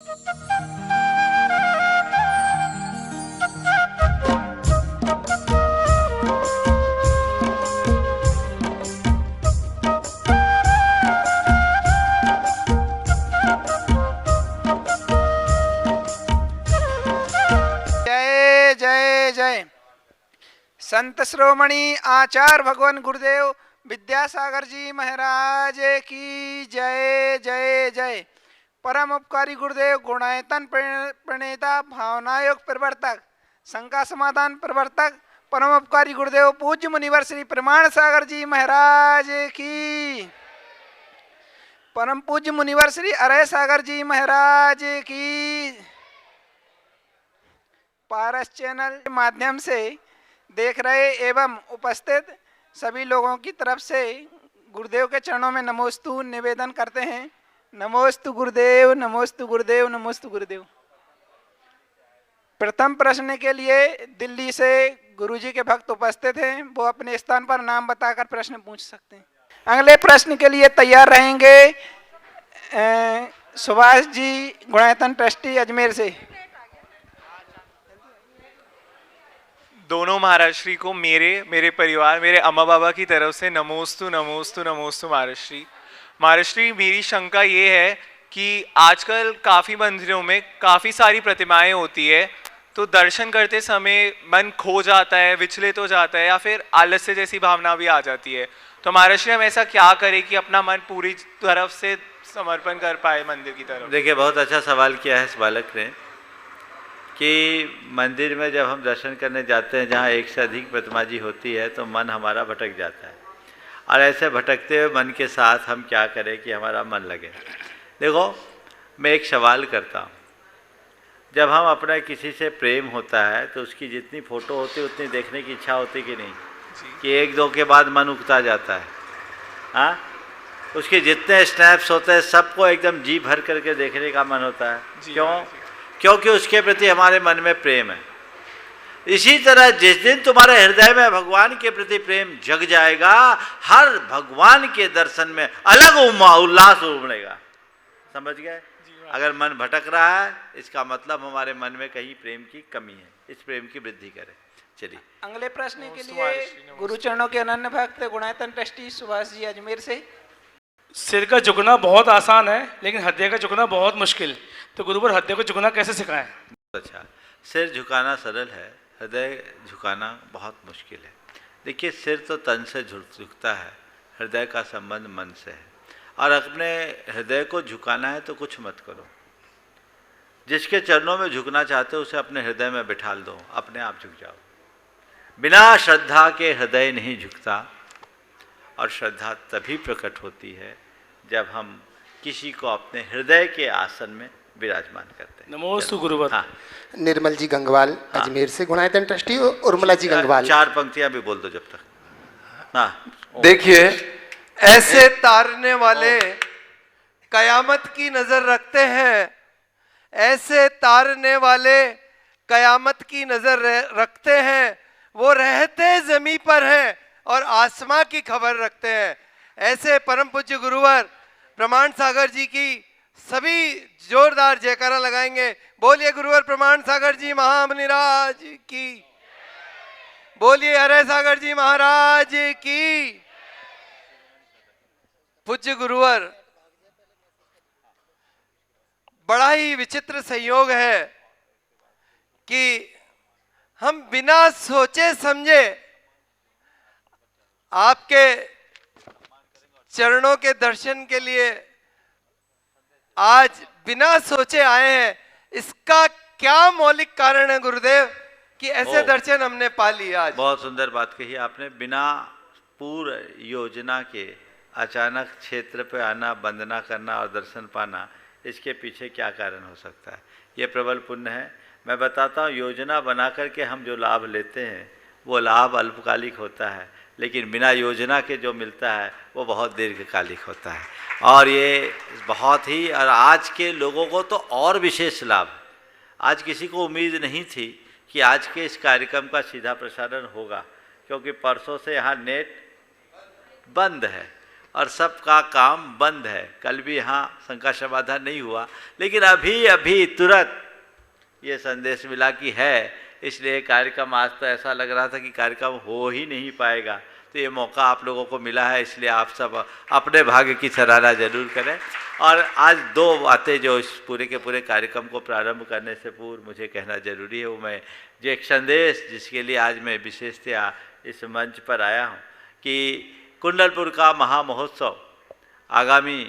जय जय जय। संत श्रोमणी आचार्य भगवान गुरुदेव विद्यासागर जी महाराज की जय जय जय। परम उपकारी गुरुदेव गुणायतन प्रणेता भावनायोग प्रवर्तक शंका समाधान प्रवर्तक परम उपकारी गुरुदेव पूज्य मुनिवर श्री प्रमाण सागर जी महाराज की, परम पूज्य मुनिवर श्री अरय सागर जी महाराज की। पारस चैनल के माध्यम से देख रहे एवं उपस्थित सभी लोगों की तरफ से गुरुदेव के चरणों में नमोस्तु निवेदन करते हैं। नमोस्तु गुरुदेव, नमोस्तु गुरुदेव, नमोस्तु गुरुदेव। प्रथम प्रश्न के लिए दिल्ली से गुरुजी के भक्त उपस्थित हैं, वो अपने स्थान पर नाम बताकर प्रश्न पूछ सकते हैं। अगले प्रश्न के लिए तैयार रहेंगे सुभाष जी गुणायतन ट्रस्टी अजमेर से। दोनों महाराज श्री को मेरे परिवार, मेरे अम्मा बाबा की तरफ से नमोस्तु नमोस्तु नमोस्तु महाराज श्री। महाराज श्री, मेरी शंका ये है कि आजकल काफ़ी मंदिरों में काफ़ी सारी प्रतिमाएं होती है, तो दर्शन करते समय मन खो जाता है, विचलित हो जाता है, या फिर आलस्य जैसी भावना भी आ जाती है। तो महाराज श्री, हम ऐसा क्या करें कि अपना मन पूरी तरफ से समर्पण कर पाए मंदिर की तरफ? देखिए, बहुत अच्छा सवाल किया है इस बालक ने कि मंदिर में जब हम दर्शन करने जाते हैं जहाँ एक से अधिक प्रतिमा जी होती है तो मन हमारा भटक जाता है, और ऐसे भटकते हुए मन के साथ हम क्या करें कि हमारा मन लगे। देखो, मैं एक सवाल करता हूँ, जब हम अपना किसी से प्रेम होता है तो उसकी जितनी फ़ोटो होती है उतनी देखने की इच्छा होती कि नहीं, कि एक दो के बाद मन उकता जाता है। हाँ, उसके जितने स्नैप्स होते हैं सबको एकदम जी भर करके देखने का मन होता है। क्यों? क्योंकि उसके प्रति हमारे मन में प्रेम है। इसी तरह जिस दिन तुम्हारे हृदय में भगवान के प्रति प्रेम जग जाएगा, हर भगवान के दर्शन में अलग उल्लास उमड़ेगा। समझ गए? अगर मन भटक रहा है इसका मतलब हमारे मन में कहीं प्रेम की कमी है, इस प्रेम की वृद्धि करें। चलिए अगले प्रश्न के लिए गुरुचरणों के अनन्य भक्त गुणायतन ट्रस्टी सुभाष जी अजमेर से। सिर का झुकना बहुत आसान है लेकिन हृदय का झुकना बहुत मुश्किल, तो गुरुवर हृदय को झुकना कैसे सिखाएं? अच्छा, सिर झुकाना सरल है, हृदय झुकाना बहुत मुश्किल है। देखिए, सिर तो तन से झुकता है, हृदय का संबंध मन से है, और अपने हृदय को झुकाना है तो कुछ मत करो। जिसके चरणों में झुकना चाहते हो उसे अपने हृदय में बिठा दो, अपने आप झुक जाओ। बिना श्रद्धा के हृदय नहीं झुकता, और श्रद्धा तभी प्रकट होती है जब हम किसी को अपने हृदय के आसन में विराजमान करते हैं। नमोस्तु गुरुवर। हाँ, निर्मल जी गंगवाल अजमेर से गुणायतन ट्रस्टी, उर्मिला जी गंगवाल। चार पंक्तियां भी बोल दो जब तक। हाँ, देखिए, ऐसे तारने वाले कयामत की नजर रखते हैं, ऐसे तारने वाले कयामत की नजर रखते हैं, वो रहते जमीन पर हैं और आसमां की खबर रखते हैं। ऐसे परम पूज्य गुरुवर प्रमाण सागर जी की सभी जोरदार जयकारा लगाएंगे। बोलिए गुरुवर प्रमाण सागर जी महामुनिराज की, बोलिए अरय सागर जी महाराज की। पूज्य गुरुवर, बड़ा ही विचित्र संयोग है कि हम बिना सोचे समझे आपके चरणों के दर्शन के लिए आज बिना सोचे आए हैं। इसका क्या मौलिक कारण है गुरुदेव कि ऐसे दर्शन हमने पा लिए आज? बहुत सुंदर बात कही आपने। बिना पूर्व योजना के अचानक क्षेत्र पे आना, वंदना करना और दर्शन पाना, इसके पीछे क्या कारण हो सकता है? ये प्रबल पुण्य है। मैं बताता हूँ, योजना बना करके हम जो लाभ लेते हैं वो लाभ अल्पकालिक होता है, लेकिन बिना योजना के जो मिलता है वो बहुत दीर्घकालिक होता है। और ये बहुत ही, और आज के लोगों को तो और विशेष लाभ। आज किसी को उम्मीद नहीं थी कि आज के इस कार्यक्रम का सीधा प्रसारण होगा, क्योंकि परसों से यहाँ नेट बंद है और सबका काम बंद है। कल भी यहाँ शंका समाधान नहीं हुआ, लेकिन अभी अभी तुरंत ये संदेश मिला कि है, इसलिए कार्यक्रम आज तो ऐसा लग रहा था कि कार्यक्रम हो ही नहीं पाएगा। तो ये मौका आप लोगों को मिला है, इसलिए आप सब अपने भाग्य की सराहना जरूर करें। और आज दो बातें जो इस पूरे के पूरे कार्यक्रम को प्रारंभ करने से पूर्व मुझे कहना जरूरी है, वो मैं जो एक संदेश जिसके लिए आज मैं विशेषतया इस मंच पर आया हूँ कि कुंडलपुर का महामहोत्सव आगामी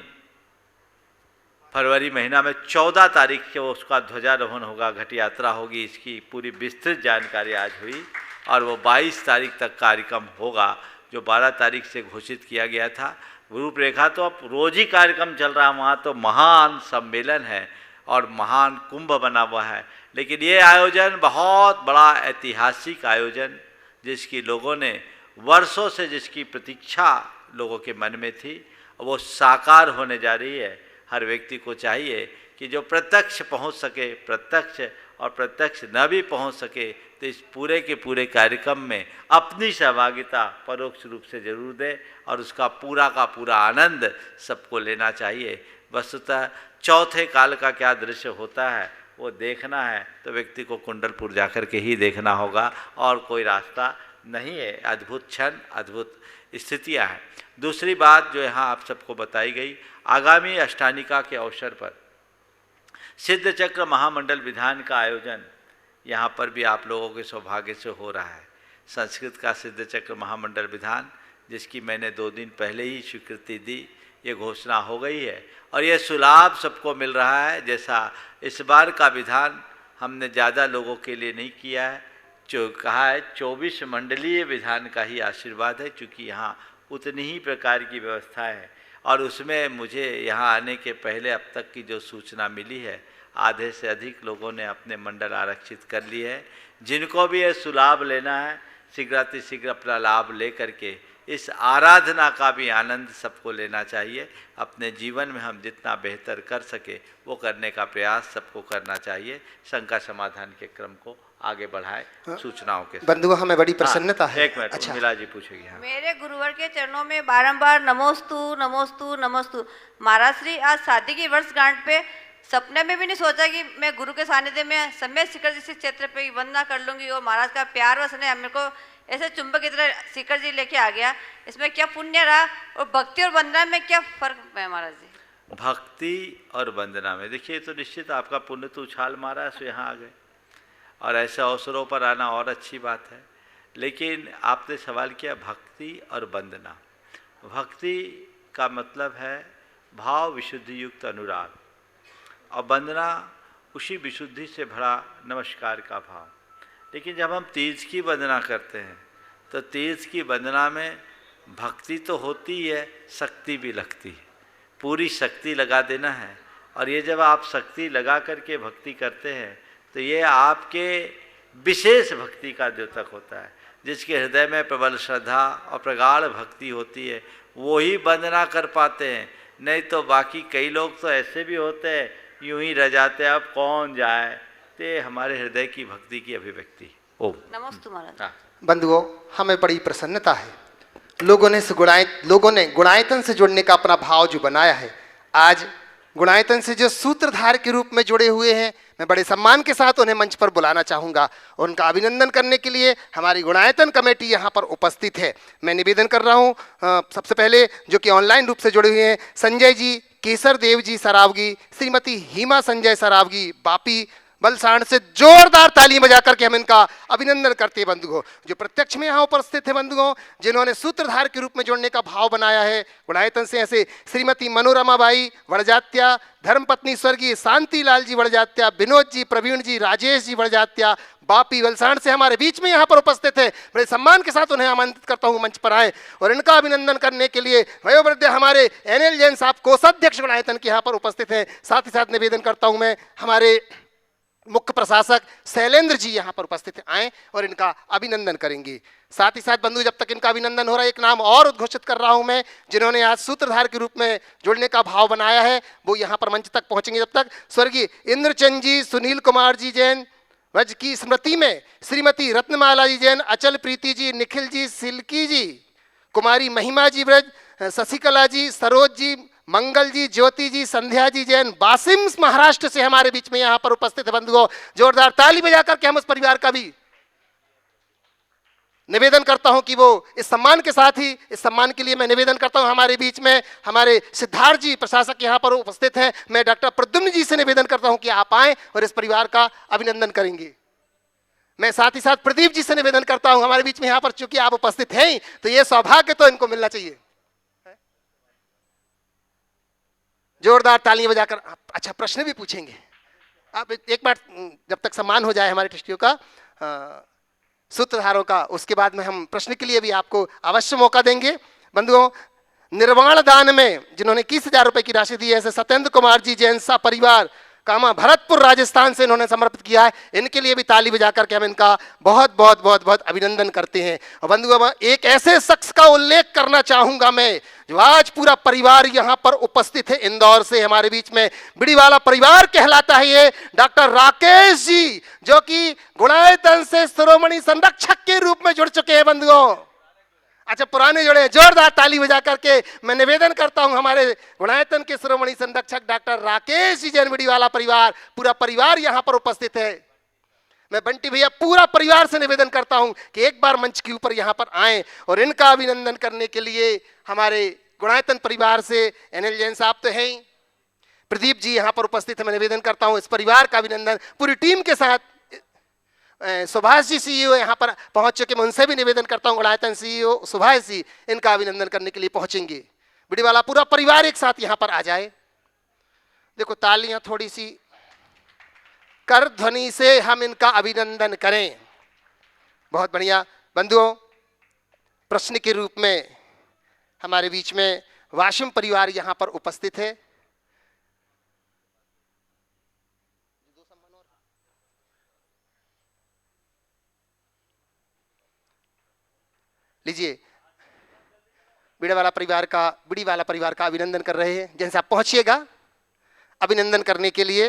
फरवरी महीना में 14 तारीख को उसका ध्वजारोहण होगा, घट यात्रा होगी। इसकी पूरी विस्तृत जानकारी आज हुई और वो 22 तारीख तक कार्यक्रम होगा, जो 12 तारीख से घोषित किया गया था। रूपरेखा तो अब रोज ही कार्यक्रम चल रहा है, वहाँ तो महान सम्मेलन है और महान कुंभ बना हुआ है। लेकिन ये आयोजन बहुत बड़ा ऐतिहासिक आयोजन, जिसकी लोगों ने वर्षों से जिसकी प्रतीक्षा लोगों के मन में थी, वो साकार होने जा रही है। हर व्यक्ति को चाहिए कि जो प्रत्यक्ष पहुंच सके प्रत्यक्ष, और प्रत्यक्ष न भी पहुंच सके तो इस पूरे के पूरे कार्यक्रम में अपनी सहभागिता परोक्ष रूप से जरूर दे और उसका पूरा का पूरा आनंद सबको लेना चाहिए। वस्तुतः चौथे काल का क्या दृश्य होता है वो देखना है तो व्यक्ति को कुंडलपुर जाकर के ही देखना होगा, और कोई रास्ता नहीं है। अद्भुत क्षण, अद्भुत स्थितियाँ हैं। दूसरी बात जो यहाँ आप सबको बताई गई, आगामी अष्टानिका के अवसर पर सिद्ध चक्र महामंडल विधान का आयोजन यहाँ पर भी आप लोगों के सौभाग्य से हो रहा है। संस्कृत का सिद्ध चक्र महामंडल विधान, जिसकी मैंने 2 दिन पहले ही स्वीकृति दी, ये घोषणा हो गई है और ये सुलाभ सबको मिल रहा है। जैसा इस बार का विधान हमने ज़्यादा लोगों के लिए नहीं किया है, जो कहा है 24 मंडलीय विधान का ही आशीर्वाद है, चूँकि यहाँ उतनी ही प्रकार की व्यवस्था है। और उसमें मुझे यहाँ आने के पहले अब तक की जो सूचना मिली है, आधे से अधिक लोगों ने अपने मंडल आरक्षित कर लिए हैं। जिनको भी ये सुलाभ लेना है, शीघ्रातिशीघ्र अपना लाभ ले करके इस आराधना का भी आनंद सबको लेना चाहिए। अपने जीवन में हम जितना बेहतर कर सके वो करने का प्रयास सबको करना चाहिए। शंका समाधान के क्रम को आगे बढ़ाए सूचनाओं के साथ। बंधुओं, हमें बड़ी प्रसन्नता है। एक मिनट, अच्छा, मिला जी पूछेगी। हाँ। मेरे गुरुवर के चरणों में बारंबार नमोस्तु नमोस्तु नमोस्तु। महाराज श्री, आज शादी की वर्षगांठ पे सपने में भी नहीं सोचा कि मैं गुरु के सानिध्य में समय शिखर जी क्षेत्र पे ही वंदना कर लूंगी, और महाराज का प्यार व स्नेह मेरे को ऐसे चुंबक की तरह शिखर जी लेके आ गया। इसमें क्या पुण्य रहा, और भक्ति और वंदना में क्या फर्क है महाराज जी? भक्ति और वंदना में देखिए, तो निश्चित आपका पुण्य तो उछाल मारा है, सो यहाँ आ गए, और ऐसे अवसरों पर आना और अच्छी बात है। लेकिन आपने सवाल किया भक्ति और वंदना। भक्ति का मतलब है भाव विशुद्धि युक्त अनुराग, और वंदना उसी विशुद्धि से भरा नमस्कार का भाव। लेकिन जब हम तीज की वंदना करते हैं तो तीज की वंदना में भक्ति तो होती है, शक्ति भी लगती है, पूरी शक्ति लगा देना है। और ये जब आप शक्ति लगा करके भक्ति करते हैं तो ये आपके विशेष भक्ति का द्योतक होता है। जिसके हृदय में प्रबल श्रद्धा और प्रगाढ़ भक्ति होती है वो ही वंदना कर पाते हैं, नहीं तो बाकी कई लोग तो ऐसे भी होते हैं यूं ही रह जाते हैं, अब कौन जाए। तो हमारे हृदय की भक्ति की अभिव्यक्ति। ओम नमोस्तु महाराज। हाँ। बंधुओं, हमें बड़ी प्रसन्नता है। लोगों ने गुणायतन से जुड़ने का अपना भाव जो बनाया है, आज गुणायतन से जो सूत्रधार के रूप में जुड़े हुए हैं, मैं बड़े सम्मान के साथ उन्हें मंच पर बुलाना चाहूँगा। उनका अभिनंदन करने के लिए हमारी गुणायतन कमेटी यहाँ पर उपस्थित है। मैं निवेदन कर रहा हूँ सबसे पहले जो कि ऑनलाइन रूप से जुड़े हुए हैं, संजय जी, केसर देव जी सरावगी, श्रीमती हिमा संजय सरावगी, बापी बलसाण से जोरदार ताली बजा करके हम इनका अभिनंदन करते हैं। बंधुओं, जो प्रत्यक्ष में यहाँ उपस्थित है, बंधुओं जिन्होंने सूत्रधार के रूप में जोड़ने का भाव बनाया है गुणायतन से, ऐसे श्रीमती मनोरमा बाई वड़जात्या, धर्मपत्नी स्वर्गीय शांति लाल जी वड़जात्या, विनोद जी, प्रवीण जी, राजेश जी वड़जात्या, बापी वलसाण से हमारे बीच में यहाँ पर उपस्थित है। बड़े सम्मान के साथ उन्हें आमंत्रित करता हूँ मंच पर आए, और इनका अभिनंदन करने के लिए वयोवृद्ध हमारे NL जैन साहब कोषाध्यक्ष गुणायतन के यहाँ पर उपस्थित हैं। साथ ही साथ निवेदन करता हूँ मैं हमारे मुख्य प्रशासक शैलेंद्र जी यहाँ पर उपस्थित आए और इनका अभिनंदन करेंगे। साथ ही साथ बंधु, जब तक इनका अभिनंदन हो रहा है, एक नाम और उद्घोषित कर रहा हूँ मैं, जिन्होंने आज सूत्रधार के रूप में जुड़ने का भाव बनाया है, वो यहाँ पर मंच तक पहुँचेंगे। जब तक स्वर्गीय इंद्रचंद जी, सुनील कुमार जी जैन वज की स्मृति में श्रीमती रत्नमाला जी जैन, अचल प्रीति जी, निखिल जी, सिल्की जी, कुमारी महिमा जी ब्रज, शशिकला जी, सरोज जी, मंगल जी, ज्योति जी, संध्या जी जैन, बासिम महाराष्ट्र से हमारे बीच में यहाँ पर उपस्थित है बंधुओं। जोरदार ताली बजा करके हम उस परिवार का भी निवेदन करता हूं कि वो इस सम्मान के साथ ही, इस सम्मान के लिए मैं निवेदन करता हूं हमारे बीच में हमारे सिद्धार्थ जी प्रशासक यहाँ पर उपस्थित हैं। मैं डॉक्टर प्रद्युम्न जी से निवेदन करता हूं कि आप आएं और इस परिवार का अभिनंदन करेंगे। मैं साथ ही साथ प्रदीप जी से निवेदन करता हूं हमारे बीच में यहाँ पर, चूंकि आप उपस्थित हैं तो ये सौभाग्य तो इनको मिलना चाहिए। जोरदार तालियां बजाकर। अच्छा, प्रश्न भी पूछेंगे आप एक बार, जब तक सम्मान हो जाए हमारे ट्रस्टियों का, सूत्रधारों का, उसके बाद में हम प्रश्न के लिए भी आपको अवश्य मौका देंगे। बंधुओं, निर्वाण दान में जिन्होंने 21,000 रुपए की राशि दी है, ऐसे सत्येंद्र कुमार जी जैन सा परिवार कामा भरतपुर राजस्थान से इन्होंने समर्पित किया है। इनके लिए भी ताली बजा करके हम इनका बहुत बहुत बहुत बहुत अभिनंदन करते हैं। और बंधुओं, एक ऐसे शख्स का उल्लेख करना चाहूंगा मैं, जो आज पूरा परिवार यहाँ पर उपस्थित है, इंदौर से हमारे बीच में बिड़ीवाला परिवार कहलाता है ये, डॉक्टर राकेश जी, जो कि गुणायतन से शिरोमणि संरक्षक के रूप में जुड़ चुके हैं बंधुओं। अच्छा, पुराने जुड़े। जोरदार ताली बजा करके मैं निवेदन करता हूं हमारे गुणायतन के शिरोमणि संरक्षक डॉक्टर राकेश जी जैन, बिड़ीवाला परिवार, पूरा परिवार यहाँ पर उपस्थित है। मैं बंटी भैया पूरा परिवार से निवेदन करता हूं कि एक बार मंच के ऊपर यहाँ पर आएं और इनका अभिनंदन करने के लिए हमारे गुणायतन परिवार से एनएल जैन साहब तो हैं ही, प्रदीप जी यहाँ पर उपस्थित है। मैं निवेदन करता हूँ इस परिवार का अभिनंदन पूरी टीम के साथ। सुभाष जी सीईओ यहाँ पर पहुंच चुके, मैं उनसे भी निवेदन करता हूँ, गुणायतन सीईओ सुभाष जी इनका अभिनंदन करने के लिए पहुंचेंगे। बिड़ीवाला पूरा परिवार एक साथ यहाँ पर आ जाए। देखो, तालियां थोड़ी सी कर ध्वनि से हम इनका अभिनंदन करें। बहुत बढ़िया। बंधुओं, प्रश्न के रूप में हमारे बीच में वाशिम परिवार यहाँ पर उपस्थित है। लीजिए, बिड़ीवाला परिवार का अभिनंदन कर रहे हैं। जैसे आप पहुंचिएगा अभिनंदन करने के लिए।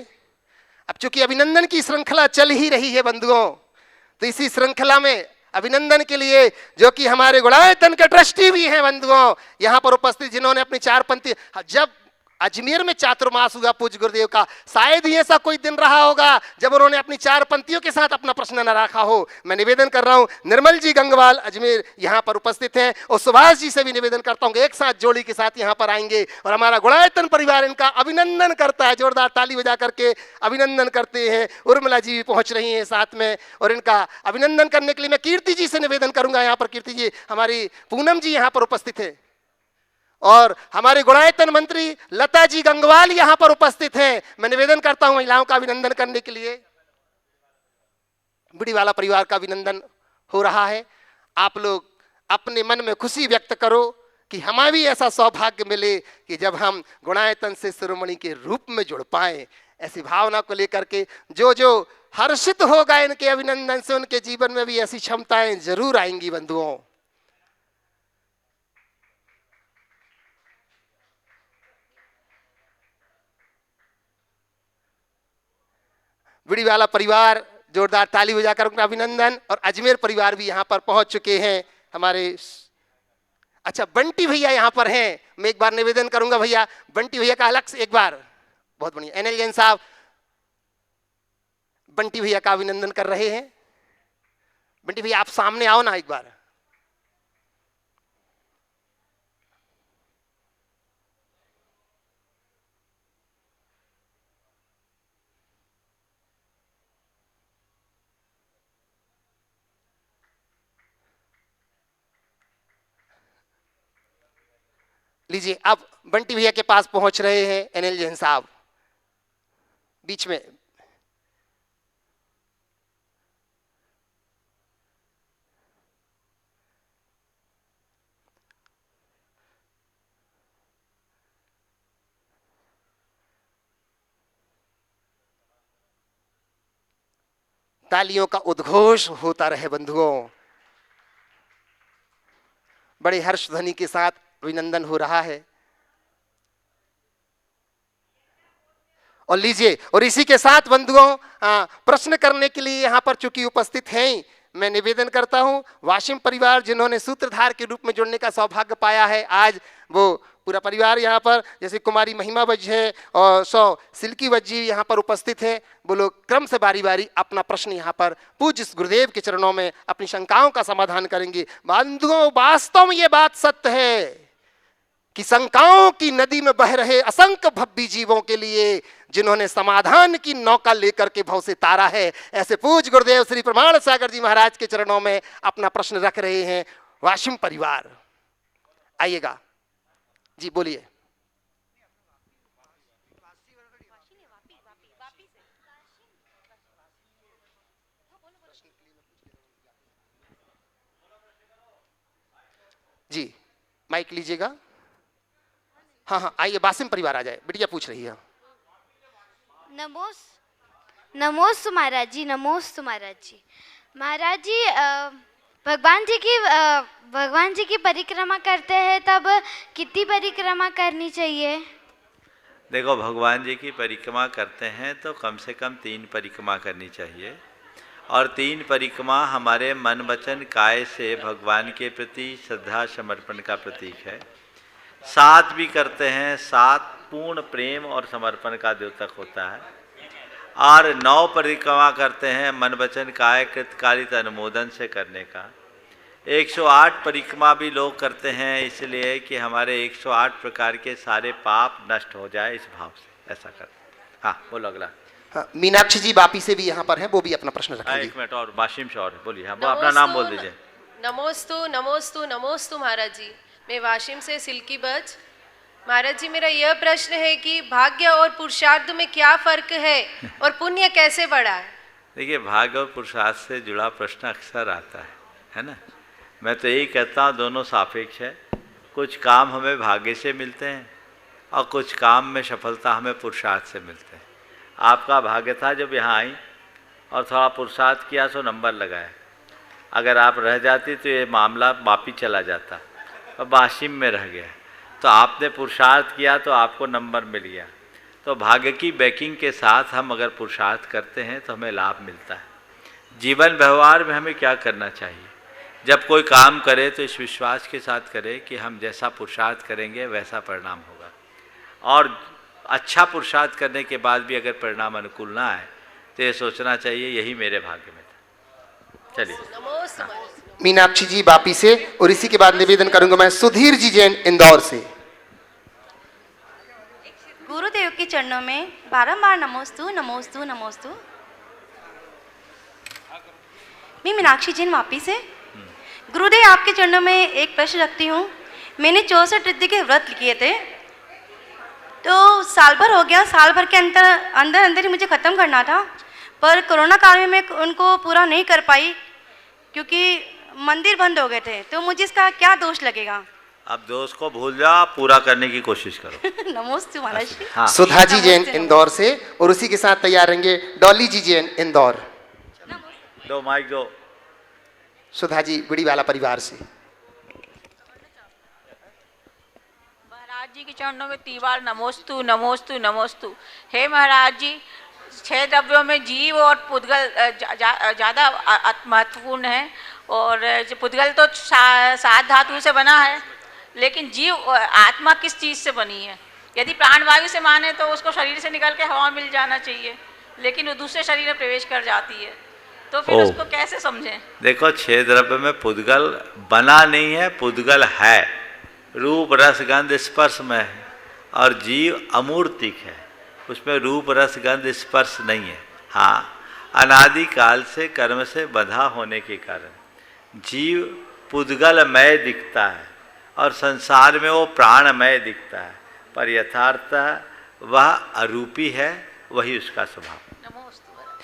अब चूंकि अभिनंदन की श्रृंखला चल ही रही है बंधुओं, तो इसी श्रृंखला में अभिनंदन के लिए जो कि हमारे गुणायतन के ट्रस्टी भी हैं बंधुओं यहाँ पर उपस्थित, जिन्होंने अपनी 4 पंक्ति, जब अजमेर में चातुर्मास हुआ पूज्य गुरुदेव का, शायद ही ऐसा कोई दिन रहा होगा जब उन्होंने अपनी 4 पंक्तियों के साथ अपना प्रश्न न रखा हो। मैं निवेदन कर रहा हूं, निर्मल जी गंगवाल अजमेर यहाँ पर उपस्थित हैं, और सुभाष जी से भी निवेदन करता हूं कि एक साथ जोड़ी के साथ यहाँ पर आएंगे और हमारा गुणायतन परिवार इनका अभिनंदन करता है। जोरदार ताली बजा करके अभिनंदन करते हैं। उर्मिला जी भी पहुंच रही हैं साथ में, और इनका अभिनंदन करने के लिए मैं कीर्ति जी से निवेदन करूंगा। यहाँ पर कीर्ति जी, हमारी पूनम जी यहाँ पर उपस्थित है, और हमारे गुणायतन मंत्री लता जी गंगवाल यहाँ पर उपस्थित हैं। मैं निवेदन करता हूं महिलाओं का अभिनंदन करने के लिए। बिड़ीवाला परिवार का अभिनंदन हो रहा है। आप लोग अपने मन में खुशी व्यक्त करो कि हमें भी ऐसा सौभाग्य मिले कि जब हम गुणायतन से शिरोमणि के रूप में जुड़ पाए। ऐसी भावना को लेकर के जो हर्षित होगा इनके अभिनंदन से, उनके जीवन में भी ऐसी क्षमताएं जरूर आएंगी बंधुओं। बिड़ीवाला परिवार, जोरदार ताली बजाकर उनका अभिनंदन। और अजमेर परिवार भी यहाँ पर पहुंच चुके हैं हमारे। अच्छा, बंटी भैया यहाँ पर हैं। मैं एक बार निवेदन करूंगा भैया, बंटी भैया का अलग से एक बार। बहुत बढ़िया। एनएल जैन साहब बंटी भैया का अभिनंदन कर रहे हैं। बंटी भैया आप सामने आओ ना एक बार। लीजिए, अब बंटी भैया के पास पहुंच रहे हैं एनएल जैन साहब बीच में। तालियों का उद्घोष होता रहे बंधुओं। बड़े हर्ष ध्वनि के साथ अभिनंदन हो रहा है। और लीजिए, और इसी के साथ बंधुओं प्रश्न करने के लिए यहाँ पर चूंकि उपस्थित हैं मैं निवेदन करता हूं, वाशिम परिवार जिन्होंने सूत्रधार के रूप में जुड़ने का सौभाग्य पाया है, आज वो पूरा परिवार यहाँ पर, जैसे कुमारी महिमा वज्ज है और सिल्की वज्ज जी यहाँ पर उपस्थित है, वो लोग क्रम से बारी बारी अपना प्रश्न यहाँ पर पूज्य गुरुदेव के चरणों में अपनी शंकाओं का समाधान करेंगे। बंधुओं, वास्तव में ये बात सत्य है कि शंकाओं की नदी में बह रहे असंख्य भव्य जीवों के लिए जिन्होंने समाधान की नौका लेकर के भव से तारा है, ऐसे पूज्य गुरुदेव श्री प्रमाण सागर जी महाराज के चरणों में अपना प्रश्न रख रहे हैं वाशिम परिवार। आइएगा जी, बोलिए। जी माइक लीजिएगा। हाँ, आइए, वाशिम परिवार आ जाए। बिटिया पूछ रही है। नमोस्तु महाराज जी, नमोस्तु महाराज जी। महाराज जी, भगवान जी की परिक्रमा करते हैं तब कितनी परिक्रमा करनी चाहिए? देखो, भगवान जी की परिक्रमा करते हैं तो कम से कम 3 परिक्रमा करनी चाहिए, और 3 परिक्रमा हमारे मन वचन काया से भगवान के प्रति श्रद्धा समर्पण का प्रतीक है। 7 भी करते हैं, 7 पूर्ण प्रेम और समर्पण का द्योतक होता है, और 9 परिक्रमा करते हैं मन वचन काया कृतकालित अनुमोदन से करने का। 108 परिक्रमा भी लोग करते हैं इसलिए कि हमारे 108 प्रकार के सारे पाप नष्ट हो जाए, इस भाव से ऐसा करते हैं। हाँ, बोलो अगला। हाँ, मीनाक्षी जी वापी से भी यहाँ पर हैं, वो भी अपना प्रश्न रखेंगे। 1 मिनट और, वाशिम से और बोलिए। हम अपना नाम बोल दीजिए। नमोस्तु नमोस्तु नमोस्तु महाराज जी। मैं वाशिम से सिल्की बज। महाराज जी, मेरा यह प्रश्न है कि भाग्य और पुरुषार्थ में क्या फर्क है और पुण्य कैसे बढ़ा है? देखिए, भाग्य और पुरुषार्थ से जुड़ा प्रश्न अक्सर आता है ना। मैं तो यही कहता हूँ, दोनों सापेक्ष है। कुछ काम हमें भाग्य से मिलते हैं और कुछ काम में सफलता हमें पुरुषार्थ से मिलते हैं। आपका भाग्य था जब यहाँ आई और थोड़ा पुरुषार्थ किया तो नंबर लगाया। अगर आप रह जाती तो ये मामला वापी चला जाता और वाशिम में रह गया। तो आपने पुरुषार्थ किया तो आपको नंबर मिल गया। तो भाग्य की बैकिंग के साथ हम अगर पुरुषार्थ करते हैं तो हमें लाभ मिलता है। जीवन व्यवहार में हमें क्या करना चाहिए? जब कोई काम करे तो इस विश्वास के साथ करे कि हम जैसा पुरुषार्थ करेंगे वैसा परिणाम होगा, और अच्छा पुरुषार्थ करने के बाद भी अगर परिणाम अनुकूल ना आए तो ये सोचना चाहिए यही मेरे भाग्य में था। चलिए। मीनाक्षी जी वापी से, और इसी के बाद निवेदन करूंगा मैं सुधीर जी जैन इंदौर से। गुरुदेव के चरणों में बारंबार नमोस्तु नमोस्तु नमोस्तु। मैं मीनाक्षी जैन वापी से। गुरुदेव, आपके चरणों में एक प्रश्न रखती हूँ। मैंने 64 रिद्धि के व्रत किए थे, तो साल भर हो गया। साल भर के अंदर ही मुझे ख़त्म करना था, पर कोरोना काल में मैं उनको पूरा नहीं कर पाई क्योंकि मंदिर बंद हो गए थे। तो मुझे इसका क्या दोष लगेगा? अब दोष को भूल जाओ, पूरा करने की कोशिश करो। नमोस्तु महाराज जी। हाँ। सुधा जी जैन इंदौर से, और उसी के साथ तैयार रहेंगे डॉली जी जैन इंदौर। दो माइक दो। सुधा जी गुड़ीवाला परिवार से। महाराज जी के चरणों में 3 बार नमोस्तु नमोस्तु नमोस्तु। हे महाराज जी, 6 द्रव्यों में जीव और पुद्गल ज़्यादा महत्वपूर्ण है, और पुद्गल तो 7 धातु से बना है, लेकिन जीव आत्मा किस चीज़ से बनी है? यदि प्राणवायु से माने तो उसको शरीर से निकल के हवा मिल जाना चाहिए, लेकिन वो दूसरे शरीर में प्रवेश कर जाती है, तो फिर उसको कैसे समझें? देखो, 6 द्रव्य में पुद्गल बना नहीं है, पुद्गल है। रूप रस गंध स्पर्श में है, और जीव अमूर्तिक है, उसमें रूप रस गंध स्पर्श नहीं है। हाँ, अनादिकाल से कर्म से बंधा होने के कारण जीव पुद्गलमय दिखता है और संसार में वो प्राणमय दिखता है, पर यथार्थ वह अरूपी है, वही उसका स्वभाव।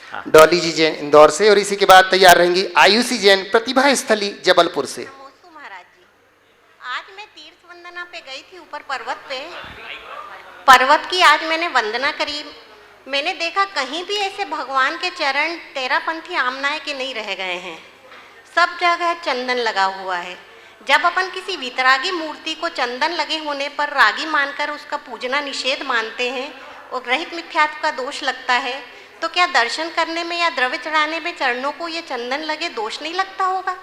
हाँ। डॉली जी जैन इंदौर से, और इसी के बाद तैयार रहेंगी आयुषी जैन प्रतिभा स्थली जबलपुर से। नमोस्तु महाराज जी। आज मैं तीर्थ वंदना पे गई थी, ऊपर पर्वत पे। पर्वत की आज मैंने वंदना करी। मैंने देखा कहीं भी ऐसे भगवान के चरण 13 पंथी आमनाए के नहीं रह गए हैं, सब जगह चंदन लगा हुआ है। जब अपन किसी वितरागी मूर्ति को चंदन लगे होने पर रागी मानकर उसका पूजना निषेध मानते हैं और रहित मिथ्यात्व का दोष लगता है, तो क्या दर्शन करने में या द्रव्य चढ़ाने में चरणों को ये चंदन लगे दोष नहीं लगता होगा?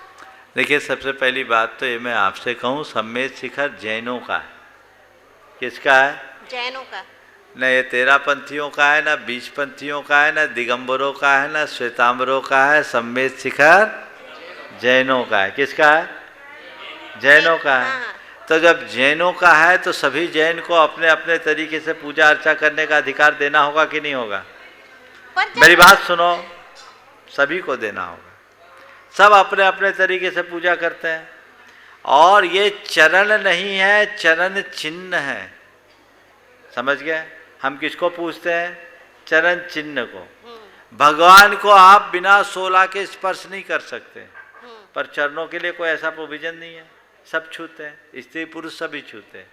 देखिए, सबसे पहली बात तो ये मैं आपसे कहूँ, सम्मेद शिखर जैनों का है। किसका है? जैनों का। न ये तेरापंथियों का है, न बीजपंथियों का है, न दिगंबरों का है, न श्वेतांबरों का है। सम्मेद शिखर जैनों का है। किसका है? जैनों का है। हाँ। तो जब जैनों का है तो सभी जैन को अपने अपने तरीके से पूजा अर्चा करने का अधिकार देना होगा कि नहीं होगा? मेरी बात सुनो, सभी को देना होगा। सब अपने अपने तरीके से पूजा करते हैं। और ये चरण नहीं है, चरण चिन्ह है। समझ गए? हम किसको पूछते हैं? चरण चिन्ह को। भगवान को आप बिना 16 के स्पर्श नहीं कर सकते, पर चरणों के लिए कोई ऐसा प्रोविजन नहीं है। सब छूते हैं, स्त्री पुरुष सभी छूते हैं।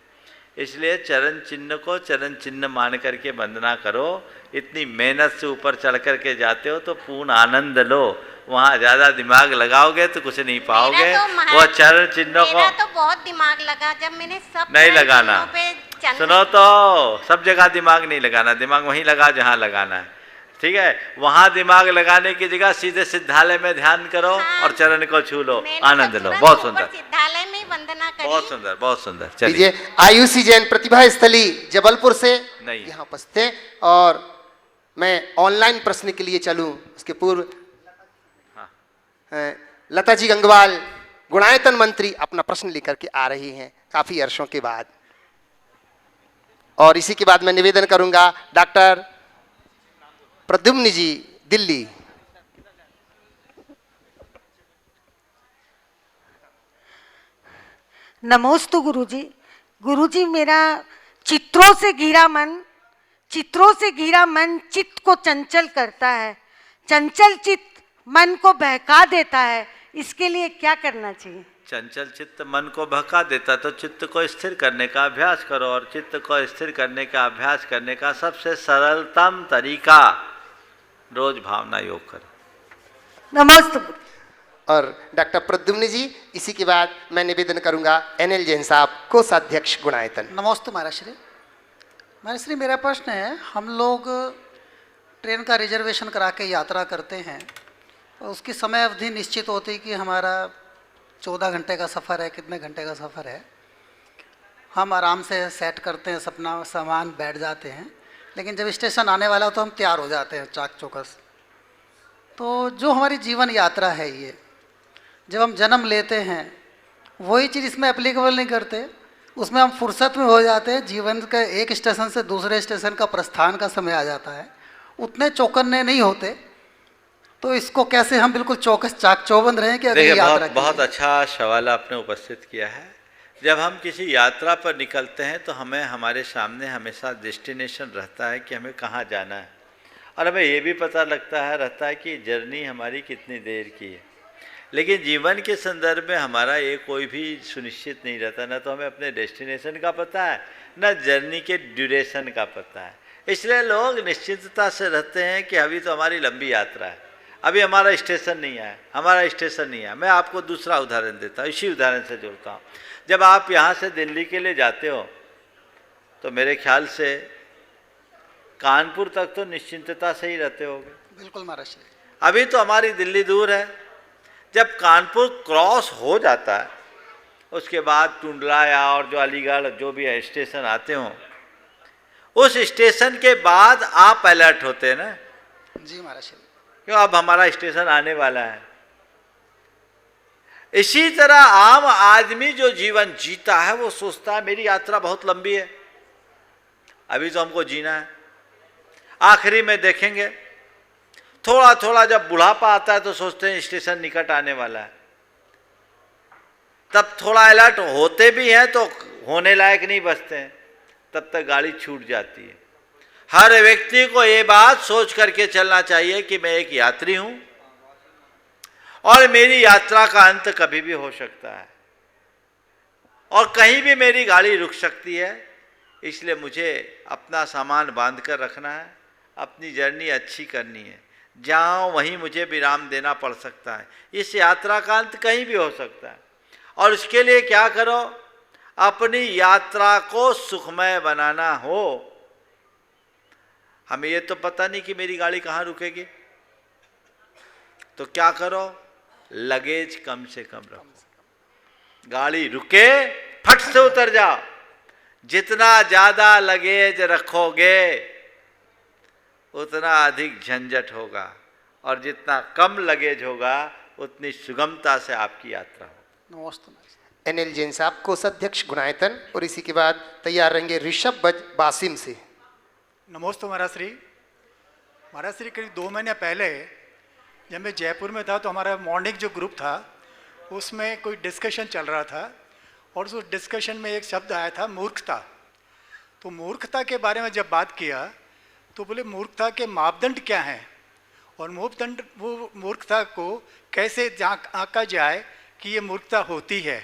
इसलिए चरण चिन्ह को चरण चिन्ह मान करके वंदना करो। इतनी मेहनत से ऊपर चढ़ करके जाते हो तो पूर्ण आनंद लो। वहाँ ज़्यादा दिमाग लगाओगे तो कुछ नहीं पाओगे। वो चरण चिन्हों को मेरा तो बहुत दिमाग लगा जब मैंने सब नहीं लगाना। पे सुनो तो, सब जगह दिमाग नहीं लगाना, दिमाग वहीं लगा जहाँ लगाना है। ठीक है? वहाँ दिमाग लगाने की जगह सीधे सिद्धालय में ध्यान करो। हाँ, और चरण को छू लो, आनंद लो। बहुत सुंदर, सिद्धालय में वंदना करी। बहुत सुंदर, बहुत सुंदर। चलिए, आयुषी जैन प्रतिभा स्थली जबलपुर से नहीं यहाँ उपस्थित हैं। और मैं ऑनलाइन प्रश्न के लिए चलूं उसके पूर्व लता जी गंगवाल गुणायतन मंत्री अपना प्रश्न लेकर के आ रही हैं काफी वर्षों के बाद। और इसी के बाद मैं निवेदन करूंगा डॉक्टर प्रद्युम्न जी दिल्ली। नमोस्तु गुरुजी। गुरुजी, मेरा चित्रों से घिरा मन चित्त को चंचल करता है। चंचल चित्त मन को बहका देता है। इसके लिए क्या करना चाहिए? चंचल चित्त मन को बहका देता तो चित्त को स्थिर करने का अभ्यास करो। और चित्त को स्थिर करने का अभ्यास करने का सबसे सरलतम तरीका रोज भावना योग करो। नमस्ते। और डॉक्टर प्रद्युम्न जी, इसी के बाद मैं निवेदन करूंगा एनएल जैन साहब, कोषाध्यक्ष गुणायतन। नमस्ते महाराष्ट्री। महाराष्ट्री, मेरा प्रश्न है, हम लोग ट्रेन का रिजर्वेशन करा के यात्रा करते हैं और उसकी समय अवधि निश्चित होती है कि हमारा 14 घंटे का सफ़र है, कितने घंटे का सफ़र है। हम आराम से सेट करते हैं अपना सामान, बैठ जाते हैं। लेकिन जब स्टेशन आने वाला हो तो हम तैयार हो जाते हैं चाक चौकस। तो जो हमारी जीवन यात्रा है, ये जब हम जन्म लेते हैं वही चीज़ इसमें एप्लीकेबल नहीं करते। उसमें हम फुर्सत में हो जाते हैं। जीवन के एक स्टेशन से दूसरे स्टेशन का प्रस्थान का समय आ जाता है, उतने चौकन्ने नहीं होते। तो इसको कैसे हम बिल्कुल चौकस चाक चौबंद रहें कि अगली यात्रा के बहुत अच्छा सवाल आपने उपस्थित किया है। जब हम किसी यात्रा पर निकलते हैं तो हमें हमारे सामने हमेशा डेस्टिनेशन रहता है कि हमें कहाँ जाना है। और हमें ये भी पता रहता है कि जर्नी हमारी कितनी देर की है। लेकिन जीवन के संदर्भ में हमारा ये कोई भी सुनिश्चित नहीं रहता। ना तो हमें अपने डेस्टिनेशन का पता है, ना जर्नी के ड्यूरेशन का पता है। इसलिए लोग निश्चितता से रहते हैं कि अभी तो हमारी लंबी यात्रा है, अभी हमारा स्टेशन नहीं आया। मैं आपको दूसरा उदाहरण देता हूँ, इसी उदाहरण से जोड़ता हूँ। जब आप यहाँ से दिल्ली के लिए जाते हो तो मेरे ख्याल से कानपुर तक तो निश्चिंतता से ही रहते होगे। बिल्कुल महाराज। अभी तो हमारी दिल्ली दूर है। जब कानपुर क्रॉस हो जाता है उसके बाद टुंडला या और जो अलीगढ़ जो भी है स्टेशन आते हों, उस स्टेशन के बाद आप अलर्ट होते हैं ना। जी महाराज। क्यों? अब हमारा स्टेशन आने वाला है। इसी तरह आम आदमी जो जीवन जीता है वो सोचता है मेरी यात्रा बहुत लंबी है, अभी तो हमको जीना है, आखिरी में देखेंगे। थोड़ा थोड़ा जब बुढ़ापा आता है तो सोचते हैं स्टेशन निकट आने वाला है। तब थोड़ा अलर्ट होते भी हैं तो होने लायक नहीं बचते हैं, तब तक गाड़ी छूट जाती है। हर व्यक्ति को ये बात सोच करके चलना चाहिए कि मैं एक यात्री हूं और मेरी यात्रा का अंत कभी भी हो सकता है और कहीं भी मेरी गाड़ी रुक सकती है। इसलिए मुझे अपना सामान बांध कर रखना है, अपनी जर्नी अच्छी करनी है। जहाँ वहीं मुझे विराम देना पड़ सकता है। इस यात्रा का अंत कहीं भी हो सकता है और उसके लिए क्या करो, अपनी यात्रा को सुखमय बनाना हो। हमें ये तो पता नहीं कि मेरी गाड़ी कहाँ रुकेगी, तो क्या करो, लगेज कम से कम रखो। गाड़ी रुके फट से उतर जाओ। जितना ज्यादा लगेज रखोगे उतना अधिक झंझट होगा, और जितना कम लगेज होगा उतनी सुगमता से आपकी यात्रा होगी। नमस्ते। एनएल जैन साहब कोषाध्यक्ष गुणायतन, और इसी के बाद तैयार रहेंगे ऋषभ बज बासिम से। नमोस्तु महाराज श्री। महाराज श्री, करीब 2 महीने पहले जब मैं जयपुर में था तो हमारा मॉर्निंग जो ग्रुप था उसमें कोई डिस्कशन चल रहा था, और उस डिस्कशन में एक शब्द आया था मूर्खता। तो मूर्खता के बारे में जब बात किया तो बोले मूर्खता के मापदंड क्या हैं, और वो मूर्खता को कैसे आंका जाए कि ये मूर्खता होती है।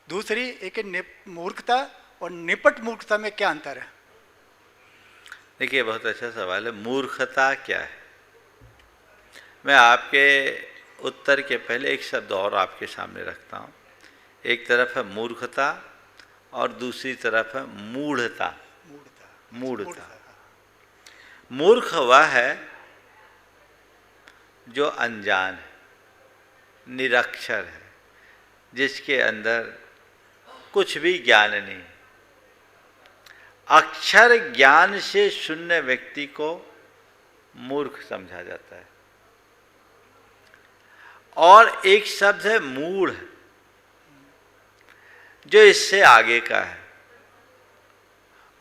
दूसरी, एक मूर्खता और निपट मूर्खता में क्या अंतर है? देखिए, बहुत अच्छा सवाल है। मूर्खता क्या है? मैं आपके उत्तर के पहले एक शब्द और आपके सामने रखता हूँ। एक तरफ है मूर्खता और दूसरी तरफ है मूढ़ता। मूढ़ता। मूर्ख वह है जो अनजान है, निरक्षर है, जिसके अंदर कुछ भी ज्ञान नहीं। अक्षर ज्ञान से शून्य व्यक्ति को मूर्ख समझा जाता है। और एक शब्द है मूढ़, जो इससे आगे का है।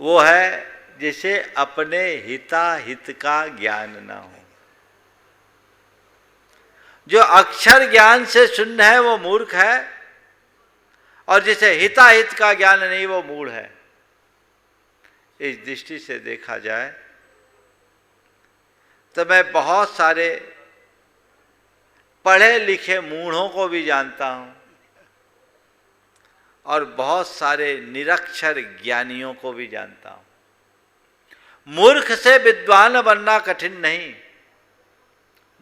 वो है जिसे अपने हिताहित का ज्ञान ना हो। जो अक्षर ज्ञान से शून्य है वो मूर्ख है, और जिसे हिताहित का ज्ञान नहीं वो मूढ़ है। इस दृष्टि से देखा जाए तो मैं बहुत सारे पढ़े लिखे मूढ़ों को भी जानता हूं, और बहुत सारे निरक्षर ज्ञानियों को भी जानता हूं। मूर्ख से विद्वान बनना कठिन नहीं,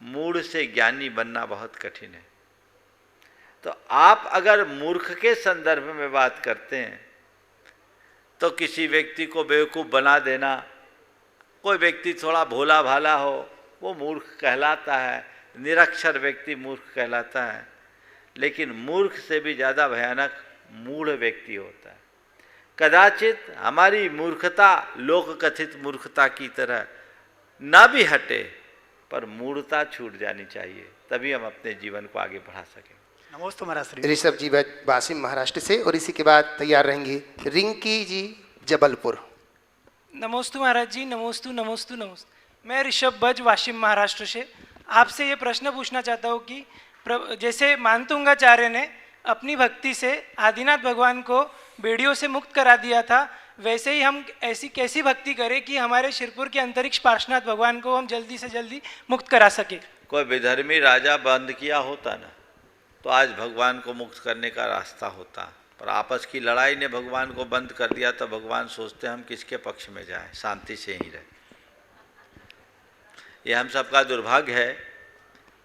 मूढ़ से ज्ञानी बनना बहुत कठिन है। तो आप अगर मूर्ख के संदर्भ में बात करते हैं तो किसी व्यक्ति को बेवकूफ़ बना देना, कोई व्यक्ति थोड़ा भोला भाला हो वो मूर्ख कहलाता है, निरक्षर व्यक्ति मूर्ख कहलाता है। लेकिन मूर्ख से भी ज़्यादा भयानक मूढ़ व्यक्ति होता है। कदाचित हमारी मूर्खता लोक कथित मूर्खता की तरह ना भी हटे, पर मूढ़ता छूट जानी चाहिए, तभी हम अपने जीवन को आगे बढ़ा सकें। नमस्ते महाराज। ऋषभ जी बासिम महाराष्ट्र से, और इसी के बाद तैयार रहेंगे रिंकी जी जबलपुर। नमोस्तु महाराज जी। नमोस्तु नमोस्तु नमोस्तु। मैं ऋषभ बज वाशिम महाराष्ट्र से आपसे ये प्रश्न पूछना चाहता हूँ कि जैसे मानतुंगाचार्य ने अपनी भक्ति से आदिनाथ भगवान को बेड़ियों से मुक्त करा दिया था, वैसे ही हम ऐसी कैसी भक्ति करें कि हमारे शिरपुर के अंतरिक्ष पार्श्वनाथ भगवान को हम जल्दी से जल्दी मुक्त करा सके। कोई विधर्मी राजा बंद किया होता ना तो आज भगवान को मुक्त करने का रास्ता होता, पर आपस की लड़ाई ने भगवान को बंद कर दिया। तो भगवान सोचते हम किसके पक्ष में जाएं, शांति से ही रहे। ये हम सबका दुर्भाग्य है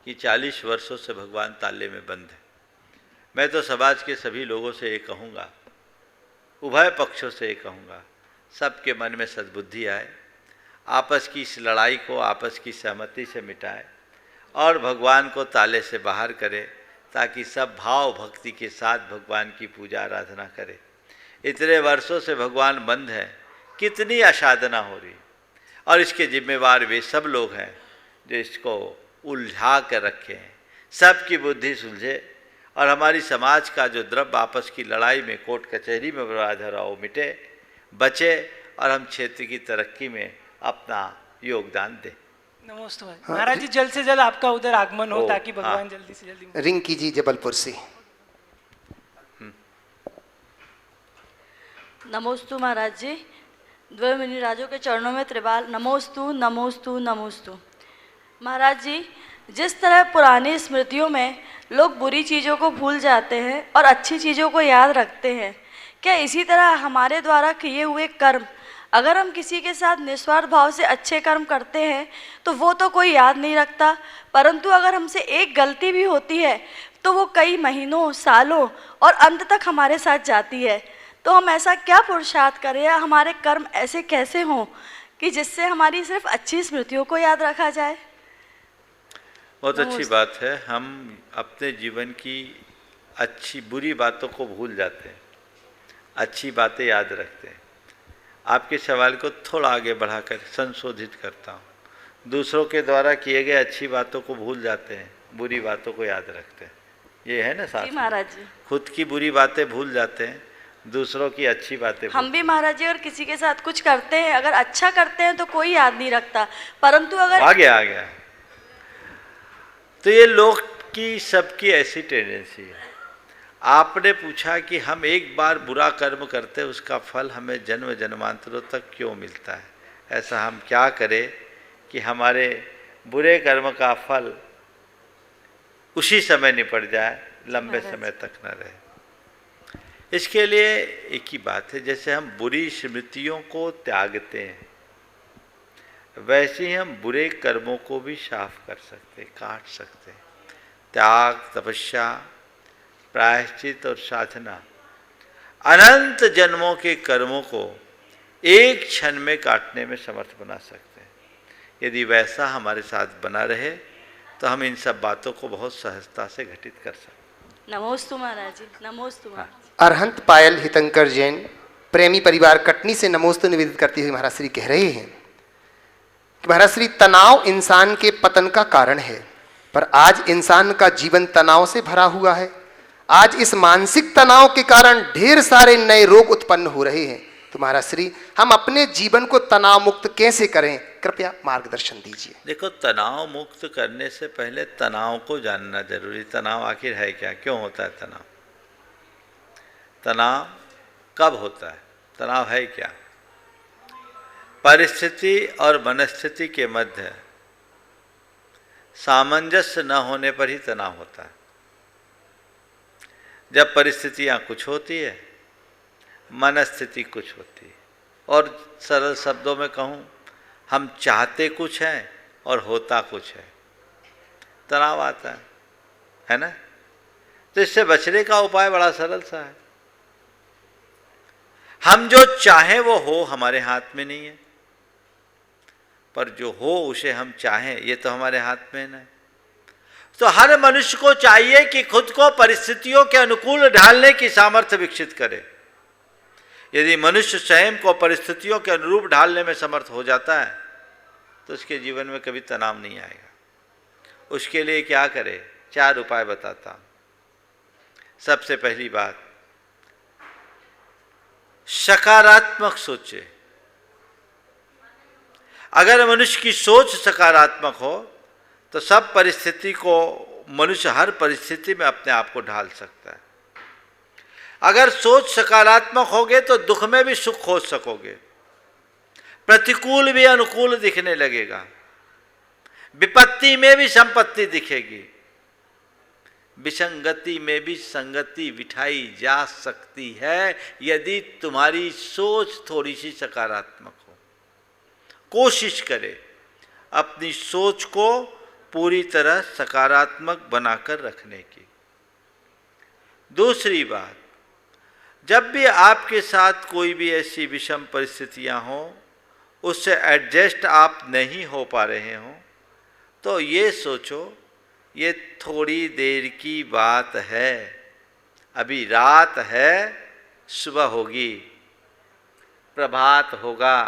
कि 40 वर्षों से भगवान ताले में बंद है। मैं तो समाज के सभी लोगों से ये कहूँगा, उभय पक्षों से ये कहूँगा, सबके मन में सद्बुद्धि आए, आपस की इस लड़ाई को आपस की सहमति से मिटाए और भगवान को ताले से बाहर करे, ताकि सब भाव भक्ति के साथ भगवान की पूजा आराधना करें। इतने वर्षों से भगवान बंद है, कितनी असाधना हो रही, और इसके जिम्मेवार वे सब लोग हैं जो इसको उलझा कर रखे हैं। सबकी बुद्धि सुलझे और हमारी समाज का जो द्रव्य आपस की लड़ाई में कोर्ट कचहरी में बर्बाद हो रहा हो मिटे, बचे, और हम क्षेत्र की तरक्की में अपना योगदान दें। नमस्ते महाराज जी। जल्द से जल्द आपका उधर आगमन हो ताकि भगवान जल्दी से जल्दी। रिंकी जी जबलपुर से। नमोस्तु महाराज जी। द्वय मुनिराजों के चरणों में त्रिबाल नमोस्तु नमोस्तु नमोस्तु। महाराज जी, जिस तरह पुरानी स्मृतियों में लोग बुरी चीज़ों को भूल जाते हैं और अच्छी चीज़ों को याद रखते हैं, क्या इसी तरह हमारे द्वारा किए हुए कर्म, अगर हम किसी के साथ निस्वार्थ भाव से अच्छे कर्म करते हैं तो वो तो कोई याद नहीं रखता, परंतु अगर हमसे एक गलती भी होती है तो वो कई महीनों, सालों और अंत तक हमारे साथ जाती है। तो हम ऐसा क्या पुरुषार्थ करें या हमारे कर्म ऐसे कैसे हों कि जिससे हमारी सिर्फ अच्छी स्मृतियों को याद रखा जाए? बहुत अच्छी बात है। हम अपने जीवन की अच्छी बुरी बातों को भूल जाते हैं, अच्छी बातें याद रखते हैं। आपके सवाल को थोड़ा आगे बढ़ाकर संशोधित करता हूँ। दूसरों के द्वारा किए गए अच्छी बातों को भूल जाते हैं, बुरी बातों को याद रखते हैं। ये है ना साथ? जी महाराज जी। खुद की बुरी बातें भूल जाते हैं, दूसरों की अच्छी बातें हम भी महाराज जी अगर किसी के साथ कुछ करते हैं, अगर अच्छा करते हैं तो कोई याद नहीं रखता, परंतु अगर आ गया तो ये लोग की सबकी ऐसी टेंडेंसी है। आपने पूछा कि हम एक बार बुरा कर्म करते हैं, उसका फल हमें जन्म जन्मांतरों तक क्यों मिलता है? ऐसा हम क्या करें कि हमारे बुरे कर्म का फल उसी समय निपट जाए, लंबे समय तक न रहे। इसके लिए एक ही बात है, जैसे हम बुरी स्मृतियों को त्यागते हैं, वैसे ही हम बुरे कर्मों को भी साफ कर सकते हैं, काट सकते हैं। त्याग, तपस्या, प्रायश्चित और साधना अनंत जन्मों के कर्मों को एक क्षण में काटने में समर्थ बना सकते हैं। यदि वैसा हमारे साथ बना रहे तो हम इन सब बातों को बहुत सहजता से घटित कर सकते हैं। नमोस्तु महाराज जी, नमोस्तु महाराज। अरहंत पायल हितंकर जैन प्रेमी परिवार कटनी से नमोस्तु निवेदित करते हुए महाराज श्री कह रहे हैं कि महाराज श्री, तनाव इंसान के पतन का कारण है, पर आज इंसान का जीवन तनाव से भरा हुआ है। आज इस मानसिक तनाव के कारण ढेर सारे नए रोग उत्पन्न हो रहे हैं। तो महाराज श्री, हम अपने जीवन को तनाव मुक्त कैसे करें, कृपया मार्गदर्शन दीजिए। देखो, तनाव मुक्त करने से पहले तनाव को जानना जरूरी। तनाव आखिर है क्या, क्यों होता है तनाव? तनाव कब होता है? तनाव है क्या? परिस्थिति और मनस्थिति के मध्य सामंजस्य न होने पर ही तनाव होता है। जब परिस्थितियां कुछ होती है, मनस्थिति कुछ होती है, और सरल शब्दों में कहूं, हम चाहते कुछ हैं और होता कुछ है, तनाव आता है ना? तो इससे बचने का उपाय बड़ा सरल सा है। हम जो चाहें वो हो हमारे हाथ में नहीं है, पर जो हो उसे हम चाहें ये तो हमारे हाथ में है। तो हर मनुष्य को चाहिए कि खुद को परिस्थितियों के अनुकूल ढालने की सामर्थ्य विकसित करे। यदि मनुष्य स्वयं को परिस्थितियों के अनुरूप ढालने में समर्थ हो जाता है तो उसके जीवन में कभी तनाव नहीं आएगा। उसके लिए क्या करे? 4 उपाय बताता हूं। सबसे पहली बात, सकारात्मक सोचे। अगर मनुष्य की सोच सकारात्मक हो तो सब परिस्थिति को मनुष्य हर परिस्थिति में अपने आप को ढाल सकता है। अगर सोच सकारात्मक होगे तो दुख में भी सुख खोज सकोगे, प्रतिकूल भी अनुकूल दिखने लगेगा, विपत्ति में भी संपत्ति दिखेगी, विसंगति में भी संगति बिठाई जा सकती है यदि तुम्हारी सोच थोड़ी सी सकारात्मक हो। कोशिश करें अपनी सोच को पूरी तरह सकारात्मक बनाकर रखने की। दूसरी बात, जब भी आपके साथ कोई भी ऐसी विषम परिस्थितियां हों, उससे एडजस्ट आप नहीं हो पा रहे हों, तो ये सोचो ये थोड़ी देर की बात है, अभी रात है, सुबह होगी, प्रभात होगा,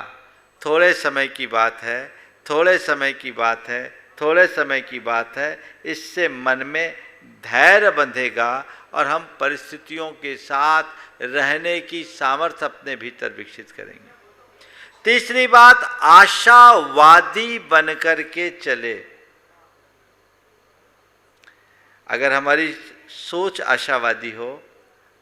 थोड़े समय की बात है, थोड़े समय की बात है, थोड़े समय की बात है। इससे मन में धैर्य बंधेगा और हम परिस्थितियों के साथ रहने की सामर्थ्य अपने भीतर विकसित करेंगे। तीसरी बात, आशावादी बनकर के चले। अगर हमारी सोच आशावादी हो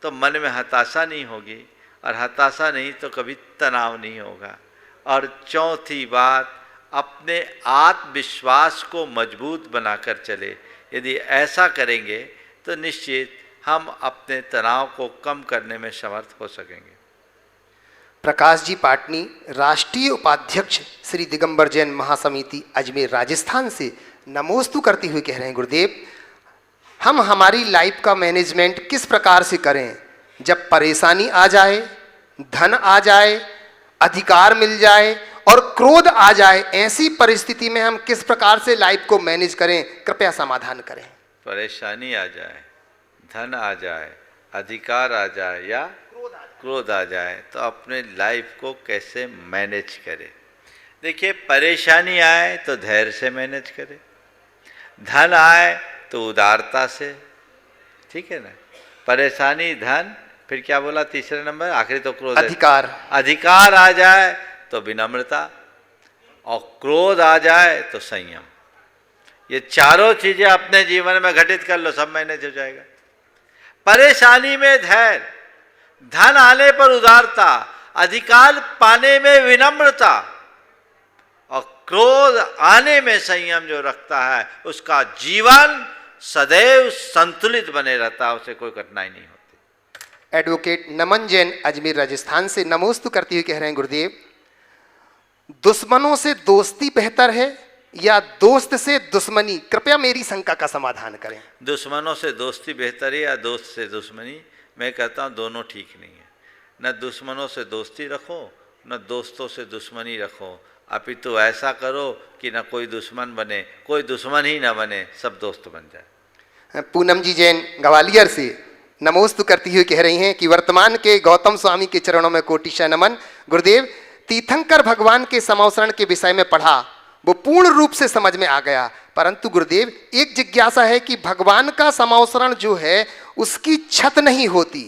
तो मन में हताशा नहीं होगी, और हताशा नहीं तो कभी तनाव नहीं होगा। और चौथी बात, अपने आत्मविश्वास को मजबूत बनाकर चले। यदि ऐसा करेंगे तो निश्चित हम अपने तनाव को कम करने में समर्थ हो सकेंगे। प्रकाश जी पाटनी, राष्ट्रीय उपाध्यक्ष श्री दिगंबर जैन महासमिति अजमेर राजस्थान से नमोस्तु करते हुए कह रहे हैं, गुरुदेव, हम हमारी लाइफ का मैनेजमेंट किस प्रकार से करें जब परेशानी आ जाए, धन आ जाए, अधिकार मिल जाए और क्रोध आ जाए, ऐसी परिस्थिति में हम किस प्रकार से लाइफ को मैनेज करें, कृपया समाधान करें। परेशानी आ जाए, धन आ जाए, अधिकार आ जाए या क्रोध आ जाए, तो अपने लाइफ को कैसे मैनेज करें। देखिए, परेशानी आए तो धैर्य से मैनेज करें, धन आए तो उदारता से, ठीक है ना। परेशानी, धन, फिर क्या बोला तीसरे नंबर, आखिरी तो क्रोध, अधिकार आ जाए तो विनम्रता, और क्रोध आ जाए तो संयम। ये चारों चीजें अपने जीवन में घटित कर लो, सब मैनेज हो जाएगा। परेशानी में धैर्य, धन आने पर उदारता, अधिकार पाने में विनम्रता, और क्रोध आने में संयम जो रखता है, उसका जीवन सदैव संतुलित बने रहता है, उसे कोई कठिनाई नहीं होती। एडवोकेट नमन जैन अजमेर राजस्थान से नमोस्तु करते हुए कह रहे हैं, गुरुदेव, दुश्मनों से दोस्ती बेहतर है या दोस्त से दुश्मनी? कृपया मेरी शंका का समाधान करें। दुश्मनों से दोस्ती बेहतर है या दोस्त से दुश्मनी? मैं कहता हूँ दोनों ठीक नहीं है। न दुश्मनों से दोस्ती रखो, न दोस्तों से दुश्मनी रखो, अपितु ऐसा करो कि न कोई दुश्मन बने, कोई दुश्मन ही न बने, सब दोस्त बन जाए। पूनम जी जैन ग्वालियर से नमोस्तु करती हुई कह रही हैं कि वर्तमान के गौतम स्वामी के चरणों में कोटिशा नमन। गुरुदेव, तीर्थंकर भगवान के समावसरण के विषय में पढ़ा, वो पूर्ण रूप से समझ में आ गया, परंतु गुरुदेव एक जिज्ञासा है कि भगवान का समावसरण जो है उसकी छत नहीं होती,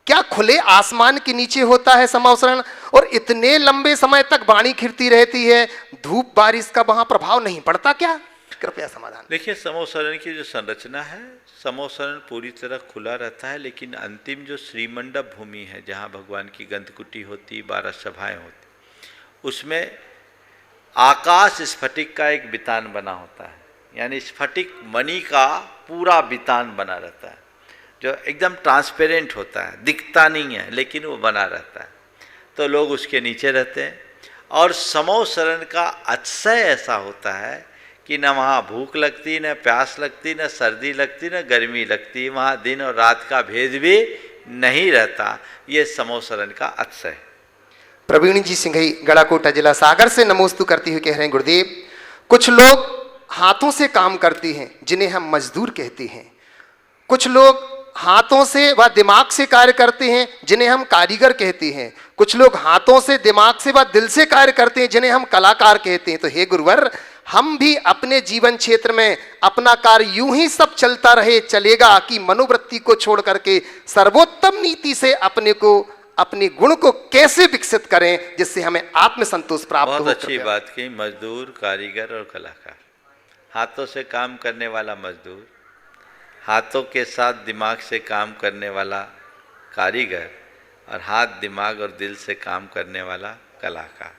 क्या खुले आसमान के नीचे होता है समावसरण? और इतने लंबे समय तक वाणी खिरती रहती है, धूप बारिश का वहां प्रभाव नहीं पड़ता क्या? कृपया समाधान। देखिए, समावसरण की जो संरचना है, समावसरण पूरी तरह खुला रहता है, लेकिन अंतिम जो श्रीमंडप भूमि है जहाँ भगवान की गंधकुटी होती, 12 सभाएं होती, उसमें आकाश स्फटिक का एक बितान बना होता है, यानी स्फटिक मणि का पूरा बितान बना रहता है, जो एकदम ट्रांसपेरेंट होता है, दिखता नहीं है लेकिन वो बना रहता है। तो लोग उसके नीचे रहते हैं, और समावसरण का अतिशय ऐसा होता है कि न वहाँ भूख लगती, न प्यास लगती, न सर्दी लगती, न गर्मी लगती, वहाँ दिन और रात का भेद भी नहीं रहता। ये समावसरण का अतिशय। प्रवीण जी सिंघई गड़ाकोटा जिला सागर से नमोस्तु करती हुई कह रहे हैं, गुरुदेव, कुछ लोग हाथों से काम करते हैं जिन्हें हम मजदूर कहते हैं, कुछ लोग हाथों से व दिमाग से कार्य करते हैं जिन्हें हम कारीगर कहते हैं, कुछ लोग हाथों से, दिमाग से व दिल से कार्य करते हैं जिन्हें हम कलाकार कहते हैं। तो हे गुरुवर, हम भी अपने जीवन क्षेत्र में अपना कार्य यूं ही सब चलता रहे चलेगा कि मनोवृत्ति को छोड़ करके सर्वोत्तम नीति से अपने गुण को कैसे विकसित करें जिससे हमें आत्मसंतोष प्राप्त हो? बहुत अच्छी बात की। मजदूर, कारीगर और कलाकार, हाथों से काम करने वाला मजदूर, हाथों के साथ दिमाग से काम करने वाला कारीगर, और हाथ, दिमाग और दिल से काम करने वाला कलाकार।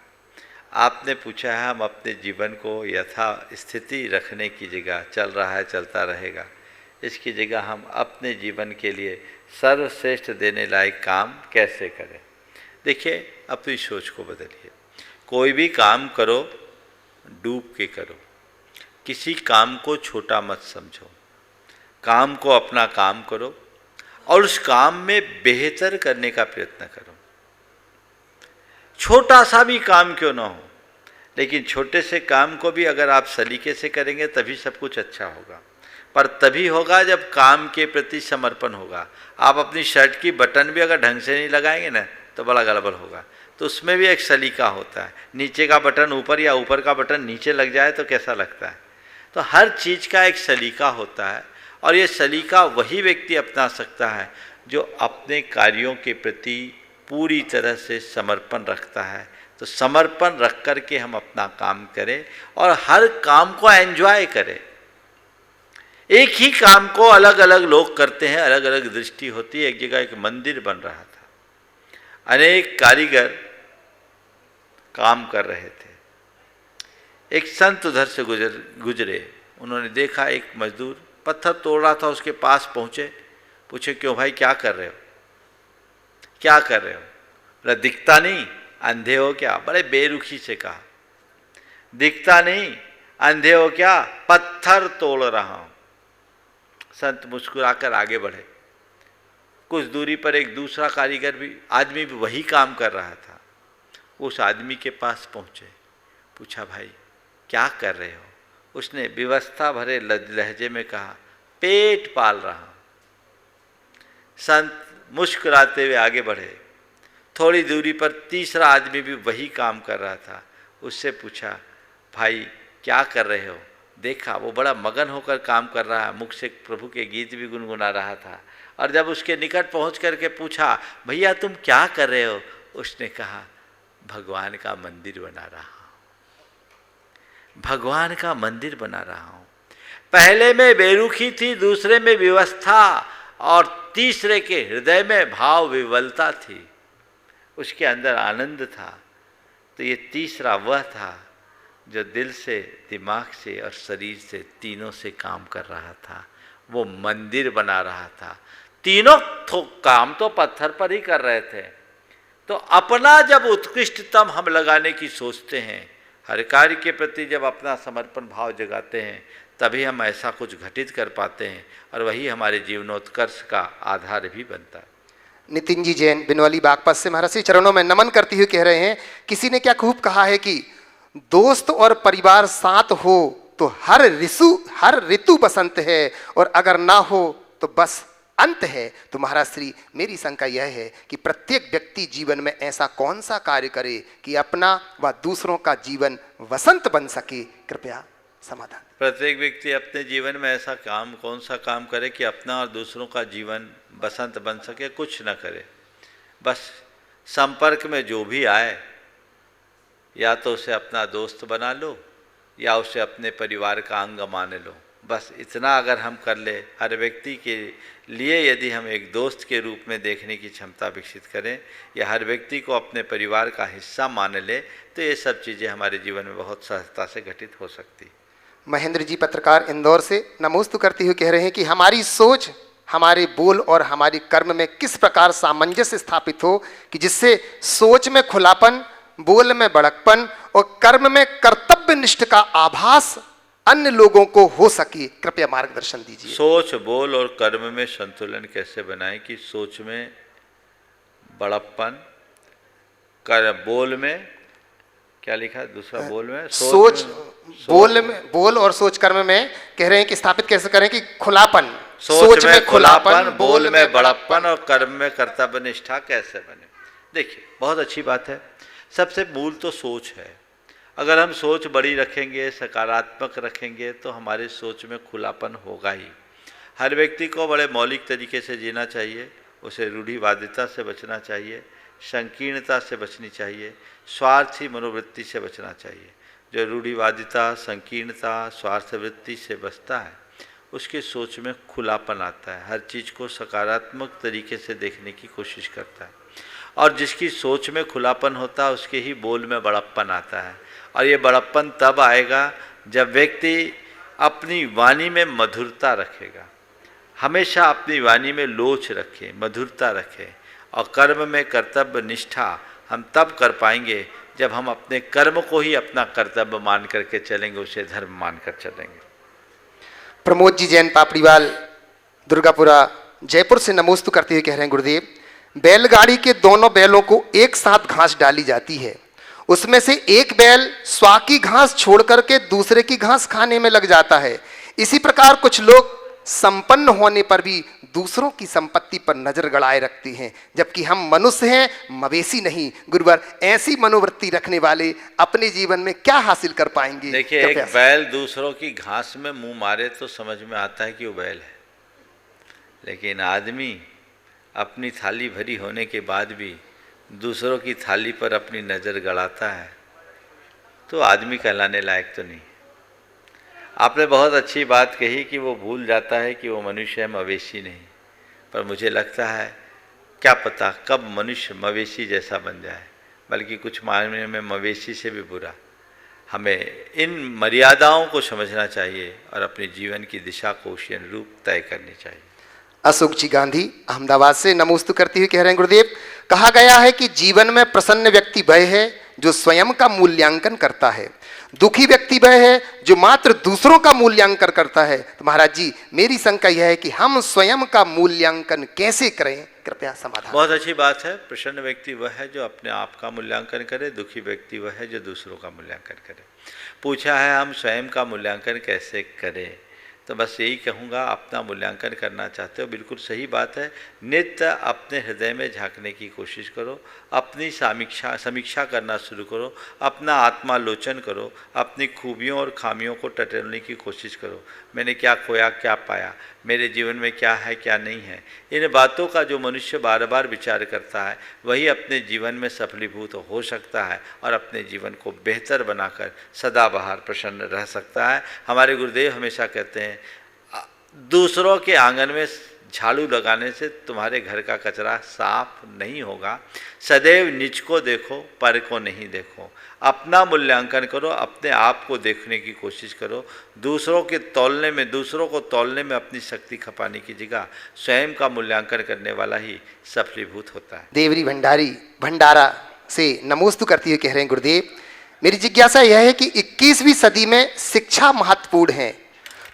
आपने पूछा है हम अपने जीवन को यथा स्थिति रखने की जगह, चल रहा है चलता रहेगा, इसकी जगह हम अपने जीवन के लिए सर्वश्रेष्ठ देने लायक काम कैसे करें। देखिए, अपनी सोच को बदलिए। कोई भी काम करो, डूब के करो, किसी काम को छोटा मत समझो, काम को अपना काम करो और उस काम में बेहतर करने का प्रयत्न करो। छोटा सा भी काम क्यों ना हो, लेकिन छोटे से काम को भी अगर आप सलीके से करेंगे तभी सब कुछ अच्छा होगा। पर तभी होगा जब काम के प्रति समर्पण होगा। आप अपनी शर्ट की बटन भी अगर ढंग से नहीं लगाएंगे ना तो बड़ा गड़बड़ होगा। तो उसमें भी एक सलीका होता है। नीचे का बटन ऊपर या ऊपर का बटन नीचे लग जाए तो कैसा लगता है। तो हर चीज़ का एक सलीका होता है, और ये सलीका वही व्यक्ति अपना सकता है जो अपने कार्यों के प्रति पूरी तरह से समर्पण रखता है। तो समर्पण रख कर के हम अपना काम करें और हर काम को एंजॉय करें। एक ही काम को अलग अलग लोग करते हैं, अलग अलग दृष्टि होती है। एक जगह एक मंदिर बन रहा था, अनेक कारीगर काम कर रहे थे। एक संत उधर से गुजरे, उन्होंने देखा एक मजदूर पत्थर तोड़ रहा था, उसके पास पहुंचे, पूछे क्यों भाई क्या कर रहे हो, क्या कर रहे हो? बोला दिखता नहीं, अंधे हो क्या? बड़े बेरुखी से कहा, दिखता नहीं, अंधे हो क्या? पत्थर तोड़ रहा हूं। संत मुस्कुराकर आगे बढ़े। कुछ दूरी पर एक दूसरा कारीगर भी, आदमी भी वही काम कर रहा था। उस आदमी के पास पहुंचे, पूछा भाई क्या कर रहे हो? उसने विवस्था भरे लहजे में कहा पेट पाल रहा हूं। संत मुस्कुराते हुए आगे बढ़े। थोड़ी दूरी पर तीसरा आदमी भी वही काम कर रहा था। उससे पूछा भाई क्या कर रहे हो? देखा वो बड़ा मगन होकर काम कर रहा है, मुख से प्रभु के गीत भी गुनगुना रहा था। और जब उसके निकट पहुंच करके पूछा भैया तुम क्या कर रहे हो? उसने कहा भगवान का मंदिर बना रहा हूं, भगवान का मंदिर बना रहा हूं। पहले में बेरुखी थी, दूसरे में व्यवस्था और तीसरे के हृदय में भाव विवलता थी, उसके अंदर आनंद था। तो ये तीसरा वह था जो दिल से, दिमाग से और शरीर से, तीनों से काम कर रहा था। वो मंदिर बना रहा था। तीनों काम तो पत्थर पर ही कर रहे थे। तो अपना जब उत्कृष्टतम हम लगाने की सोचते हैं, हर कार्य के प्रति जब अपना समर्पण भाव जगाते हैं, तभी हम ऐसा कुछ घटित कर पाते हैं और वही हमारे जीवनोत्कर्ष का आधार भी बनता है। नितिन जी जैन बिनवाली बागपत से महाराज श्री चरणों में नमन करते हुए कह रहे हैं, किसी ने क्या खूब कहा है कि दोस्त और परिवार साथ हो तो हर ऋतु बसंत है और अगर ना हो तो बस अंत है। तो महाराज श्री मेरी शंका यह है कि प्रत्येक व्यक्ति जीवन में ऐसा कौन सा कार्य करे कि अपना व दूसरों का जीवन वसंत बन सके? कृपया समाधान। प्रत्येक व्यक्ति अपने जीवन में ऐसा काम, कौन सा काम करे कि अपना और दूसरों का जीवन बसंत बन सके? कुछ न करे, बस संपर्क में जो भी आए या तो उसे अपना दोस्त बना लो या उसे अपने परिवार का अंग मान लो। बस इतना अगर हम कर ले, हर व्यक्ति के लिए यदि हम एक दोस्त के रूप में देखने की क्षमता विकसित करें या हर व्यक्ति को अपने परिवार का हिस्सा मान ले, तो ये सब चीज़ें हमारे जीवन में बहुत सहजता से घटित हो सकती। महेंद्र जी पत्रकार इंदौर से नमोस्तु करते हुए कह रहे हैं कि हमारी सोच, हमारे बोल और हमारे कर्म में किस प्रकार सामंजस्य स्थापित हो कि जिससे सोच में खुलापन, बोल में बड़कपन और कर्म में कर्तव्यनिष्ठ का आभास अन्य लोगों को हो सके? कृपया मार्गदर्शन दीजिए। सोच, बोल और कर्म में संतुलन कैसे बनाएं कि सोच में बड़प्पन, बोल में क्या लिखा है दूसरा? बोल में सोच, बोल और सोच कर्म में कह रहे हैं कि स्थापित कैसे करें कि खुलापन, सोच में खुलापन, बोल में बड़प्पन और कर्म में कर्तव्य निष्ठा कैसे बने। देखिए बहुत अच्छी बात है। सबसे मूल तो सोच है। अगर हम सोच बड़ी रखेंगे, सकारात्मक रखेंगे, तो हमारे सोच में खुलापन होगा ही। हर व्यक्ति को बड़े मौलिक तरीके से जीना चाहिए। उसे रूढ़िवादिता से बचना चाहिए, संकीर्णता से बचनी चाहिए, स्वार्थी मनोवृत्ति से बचना चाहिए। जो रूढ़िवादिता, संकीर्णता, स्वार्थ वृत्ति से बचता है, उसके सोच में खुलापन आता है, हर चीज़ को सकारात्मक तरीके से देखने की कोशिश करता है। और जिसकी सोच में खुलापन होता है, उसके ही बोल में बड़प्पन आता है। और ये बड़प्पन तब आएगा जब व्यक्ति अपनी वाणी में मधुरता रखेगा, हमेशा अपनी वाणी में लोच रखे, मधुरता रखे। और कर्म में कर्तव्य निष्ठा हम तब कर पाएंगे जब हम अपने कर्म को ही अपना कर्तव्य मान करके चलेंगे, उसे धर्म मान कर चलेंगे। प्रमोद जी जैन पापड़ीवाल दुर्गापुरा जयपुर से नमोस्तु करते हुए कह रहे हैं, गुरुदेव बैलगाड़ी के दोनों बैलों को एक साथ घास डाली जाती है, उसमें से एक बैल स्वा की घास छोड़ करके दूसरे की घास खाने में लग जाता है। इसी प्रकार कुछ लोग संपन्न होने पर भी दूसरों की संपत्ति पर नजर गड़ाए रखते हैं, जबकि हम मनुष्य हैं, मवेशी नहीं। गुरुवर ऐसी मनोवृत्ति रखने वाले अपने जीवन में क्या हासिल कर पाएंगे? देखिए एक बैल दूसरों की घास में मुंह मारे तो समझ में आता है कि वो बैल है, लेकिन आदमी अपनी थाली भरी होने के बाद भी दूसरों की थाली पर अपनी नज़र गड़ाता है, तो आदमी कहलाने लायक तो नहीं। आपने बहुत अच्छी बात कही कि वो भूल जाता है कि वो मनुष्य है, मवेशी नहीं। पर मुझे लगता है क्या पता कब मनुष्य मवेशी जैसा बन जाए, बल्कि कुछ मायने में मवेशी से भी बुरा। हमें इन मर्यादाओं को समझना चाहिए और अपने जीवन की दिशा को उसी अनुरूप तय करनी चाहिए। अशोक जी गांधी अहमदाबाद से नमोस्तु करते हुए कह रहे हैं, गुरुदेव कहा गया है कि जीवन में प्रसन्न व्यक्ति वह है जो स्वयं का मूल्यांकन करता है, दुखी व्यक्ति वह है जो मात्र दूसरों का मूल्यांकन करता है। तो महाराज जी मेरी शंका यह है कि हम स्वयं का मूल्यांकन कैसे करें? कृपया समाधान। बहुत अच्छी बात है। प्रसन्न व्यक्ति वह है जो अपने आप का मूल्यांकन करे, दुखी व्यक्ति वह है जो दूसरों का मूल्यांकन करे। पूछा है हम स्वयं का मूल्यांकन कैसे करें, तो बस यही कहूँगा, अपना मूल्यांकन करना चाहते हो बिल्कुल सही बात है। नित्य अपने हृदय में झांकने की कोशिश करो, अपनी समीक्षा करना शुरू करो, अपना आत्मालोचन करो, अपनी खूबियों और खामियों को टटोलने की कोशिश करो। मैंने क्या खोया, क्या पाया, मेरे जीवन में क्या है, क्या नहीं है। इन बातों का जो मनुष्य बार बार विचार करता है वही अपने जीवन में सफलीभूत हो सकता है और अपने जीवन को बेहतर बनाकर सदाबहार प्रसन्न रह सकता है। हमारे गुरुदेव हमेशा कहते हैं, दूसरों के आंगन में झाड़ू लगाने से तुम्हारे घर का कचरा साफ नहीं होगा। सदैव निज को देखो, पर को नहीं देखो। अपना मूल्यांकन करो, अपने आप को देखने की कोशिश करो। दूसरों को तौलने में अपनी शक्ति खपाने की जगह स्वयं का मूल्यांकन करने वाला ही सफलीभूत होता है। देवरी भंडारा से नमोस्तु करते हुए कह रहे हैं, गुरुदेव मेरी जिज्ञासा यह है कि 21वीं सदी में शिक्षा महत्वपूर्ण है,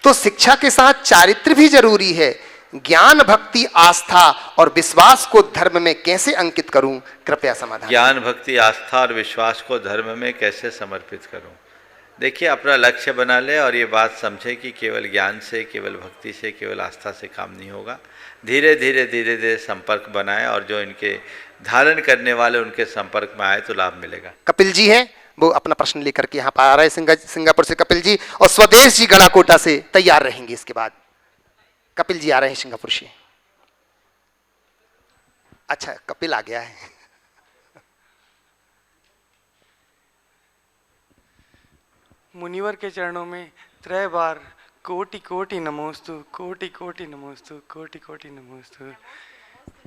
तो शिक्षा के साथ चारित्र भी जरूरी है। ज्ञान, भक्ति, आस्था और विश्वास को धर्म में कैसे अंकित करूं, कृपया समाधान। ज्ञान, भक्ति, आस्था और विश्वास को धर्म में कैसे समर्पित करूं? देखिए, अपना लक्ष्य बना ले और ये बात समझे कि केवल ज्ञान से, केवल भक्ति से, केवल आस्था से काम नहीं होगा। धीरे धीरे संपर्क बनाए और जो इनके धारण करने वाले उनके संपर्क में आए तो लाभ मिलेगा। कपिल जी हैं, वो अपना प्रश्न लेकर के यहाँ पर आ रहे हैं, सिंगापुर से कपिल जी, और स्वदेश जी गढ़ाकोटा से तैयार रहेंगे। इसके बाद कपिल जी आ रहे हैं सिंगापुर से। अच्छा, कपिल आ गया है। मुनिवर के चरणों में त्रय बार कोटि कोटि नमोस्तु, कोटि कोटि नमोस्तु, कोटि कोटि नमोस्तु।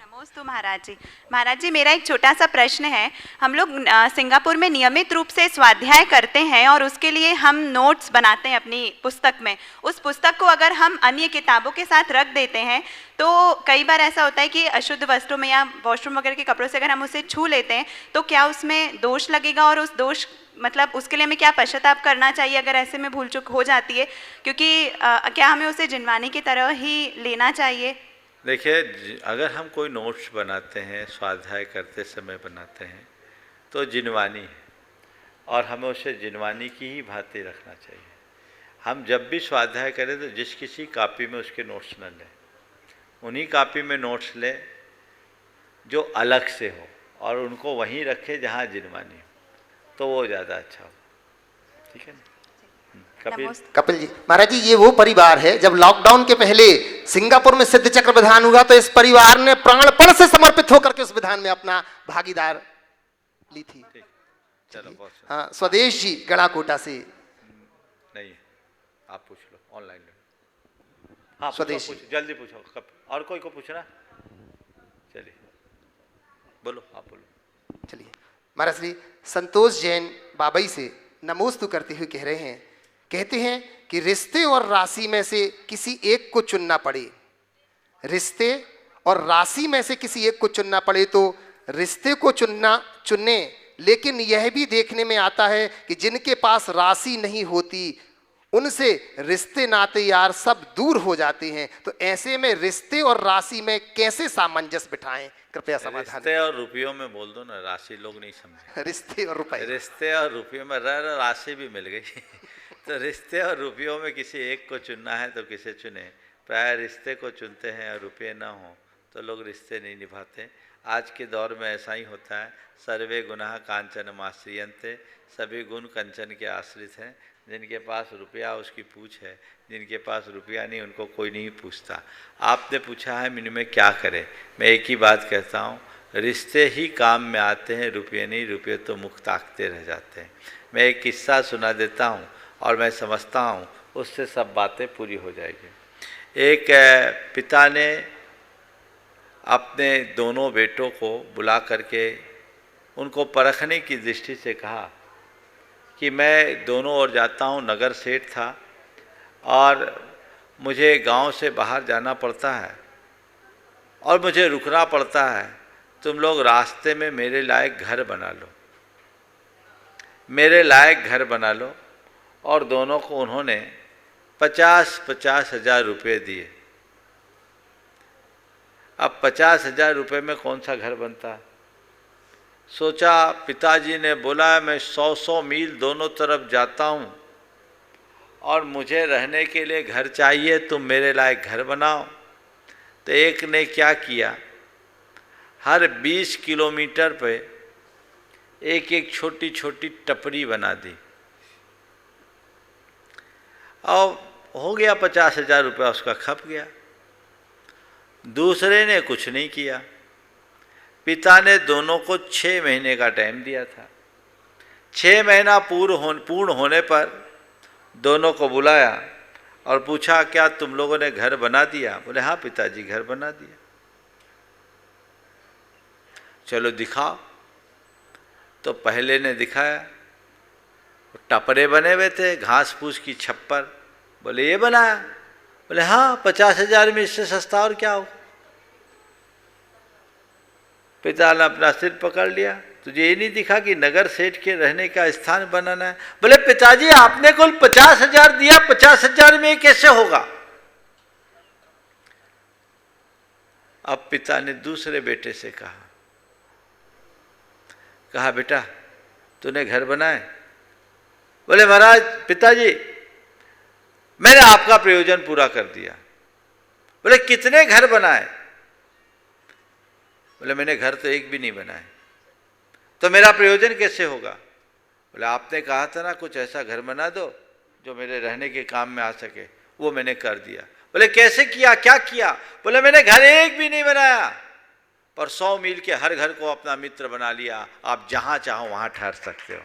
नमोस्तु महाराज जी। महाराज जी, मेरा एक छोटा सा प्रश्न है। हम लोग सिंगापुर में नियमित रूप से स्वाध्याय करते हैं और उसके लिए हम नोट्स बनाते हैं अपनी पुस्तक में। उस पुस्तक को अगर हम अन्य किताबों के साथ रख देते हैं तो कई बार ऐसा होता है कि अशुद्ध वस्त्रों में या वॉशरूम वगैरह के कपड़ों से अगर हम उसे छू लेते हैं तो क्या उसमें दोष लगेगा, और उस दोष मतलब उसके लिए हमें क्या पश्चाताप करना चाहिए अगर ऐसे में भूल चूक हो जाती है, क्योंकि क्या हमें उसे जिनवानी की तरह ही लेना चाहिए? देखिए, अगर हम कोई नोट्स बनाते हैं, स्वाध्याय करते समय बनाते हैं तो जिनवानी है और हमें उसे जिनवानी की ही भांति रखना चाहिए। हम जब भी स्वाध्याय करें तो जिस किसी कॉपी में उसके नोट्स न लें, उन्हीं कॉपी में नोट्स लें जो अलग से हो और उनको वहीं रखें जहाँ जिनवानी हो, तो वो ज़्यादा अच्छा हो। ठीक है ना? कपिल जी, महाराज जी, ये वो परिवार है, जब लॉकडाउन के पहले सिंगापुर में सिद्ध चक्र विधान हुआ तो इस परिवार ने प्राणपण से समर्पित होकर के उस विधान में अपना भागीदार ली थी। चलो, बहुत हाँ, स्वदेश जी गढ़ाकोटा से। नहीं, आप पूछ लो ऑनलाइन। हाँ, स्वदेश पूछो, जल्दी पूछो। कब और कोई को पूछना? चलिए, बोलो, आप बोलो। चलिए, महाराज श्री संतोष जैन बाबई से नमोस्तु करते हुए कह रहे हैं, कहते हैं कि रिश्ते और राशि में से किसी एक को चुनना पड़े, रिश्ते और राशि में से किसी एक को चुनना पड़े तो रिश्ते को चुने, लेकिन यह भी देखने में आता है कि जिनके पास राशि नहीं होती उनसे रिश्ते नाते यार सब दूर हो जाते हैं। तो ऐसे में रिश्ते और राशि में कैसे सामंजस्य बिठाएं, कृपया समाधान। रिश्ते और रुपयों में बोल दो ना, राशि लोग नहीं समझे। रिश्ते और रुपये, रिश्ते और रुपयों में राशि भी मिल गई। तो रिश्ते और रुपयों में किसी एक को चुनना है तो किसे चुने? प्राय रिश्ते को चुनते हैं और रुपये ना हो तो लोग रिश्ते नहीं निभाते। आज के दौर में ऐसा ही होता है। सर्वे गुनाह कांचन माश्रियन्ते, सभी गुण कंचन के आश्रित हैं। जिनके पास रुपया उसकी पूछ है, जिनके पास रुपया नहीं उनको कोई नहीं पूछता। आपने पूछा है इनमें क्या करें, मैं एक ही बात कहता हूँ, रिश्ते ही काम में आते हैं, रुपये नहीं। रुपये तो मुख ताकते रह जाते हैं। मैं एक किस्सा सुना देता हूँ और मैं समझता हूँ उससे सब बातें पूरी हो जाएगी। एक पिता ने अपने दोनों बेटों को बुला करके उनको परखने की दृष्टि से कहा कि मैं दोनों ओर जाता हूँ, नगर सेठ था और मुझे गांव से बाहर जाना पड़ता है और मुझे रुकना पड़ता है। तुम लोग रास्ते में मेरे लायक घर बना लो, मेरे लायक घर बना लो। और दोनों को उन्होंने 50-50 हज़ार रुपये दिए। अब 50 हज़ार रुपये में कौन सा घर बनता है? सोचा पिताजी ने बोला मैं 100 मील दोनों तरफ जाता हूँ और मुझे रहने के लिए घर चाहिए, तुम मेरे लायक घर बनाओ। तो एक ने क्या किया, हर 20 किलोमीटर पे एक एक छोटी छोटी टपरी बना दी और हो गया 50,000 रुपया उसका खप गया। दूसरे ने कुछ नहीं किया, पिता ने दोनों को 6 महीने का टाइम दिया था। 6 महीना पूर्ण होने पर दोनों को बुलाया और पूछा क्या तुम लोगों ने घर बना दिया? बोले हाँ पिताजी घर बना दिया। चलो दिखाओ। तो पहले ने दिखाया, टपरे बने हुए थे, घास फूस की छप्पर। बोले ये बनाया? बोले हाँ 50,000 में इससे सस्ता और क्या हो। पिता ने अपना सिर पकड़ लिया, तुझे ये नहीं दिखा कि नगर सेठ के रहने का स्थान बनाना है? बोले पिताजी आपने कुल 50,000 दिया, 50,000 में ये कैसे होगा? अब पिता ने दूसरे बेटे से कहा बेटा तूने घर बनाए? बोले महाराज पिताजी मैंने आपका प्रयोजन पूरा कर दिया। बोले कितने घर बनाए? बोले मैंने घर तो एक भी नहीं बनाए। तो मेरा प्रयोजन कैसे होगा? बोले आपने कहा था ना कुछ ऐसा घर बना दो जो मेरे रहने के काम में आ सके, वो मैंने कर दिया। बोले कैसे किया, क्या किया? बोले मैंने घर एक भी नहीं बनाया पर 100 मील के हर घर को अपना मित्र बना लिया। आप जहां चाहो वहां ठहर सकते हो,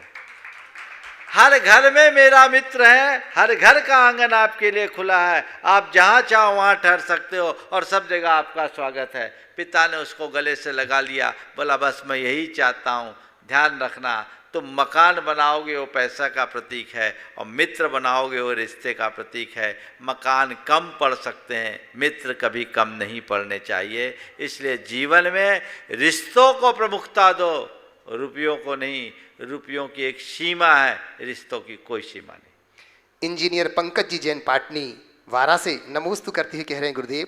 हर घर में मेरा मित्र है, हर घर का आंगन आपके लिए खुला है, आप जहां चाहो वहां ठहर सकते हो और सब जगह आपका स्वागत है। पिता ने उसको गले से लगा लिया, बोला बस मैं यही चाहता हूँ, ध्यान रखना तुम मकान बनाओगे वो पैसा का प्रतीक है और मित्र बनाओगे वो रिश्ते का प्रतीक है। मकान कम पड़ सकते हैं, मित्र कभी कम नहीं पड़ने चाहिए। इसलिए जीवन में रिश्तों को प्रमुखता दो, रुपयों को नहीं। रुपयों की एक सीमा है, रिश्तों की कोई सीमा नहीं। इंजीनियर पंकज जी जैन पाटनी वारा से नमोस्तु करते हुए कह रहे हैं गुरुदेव,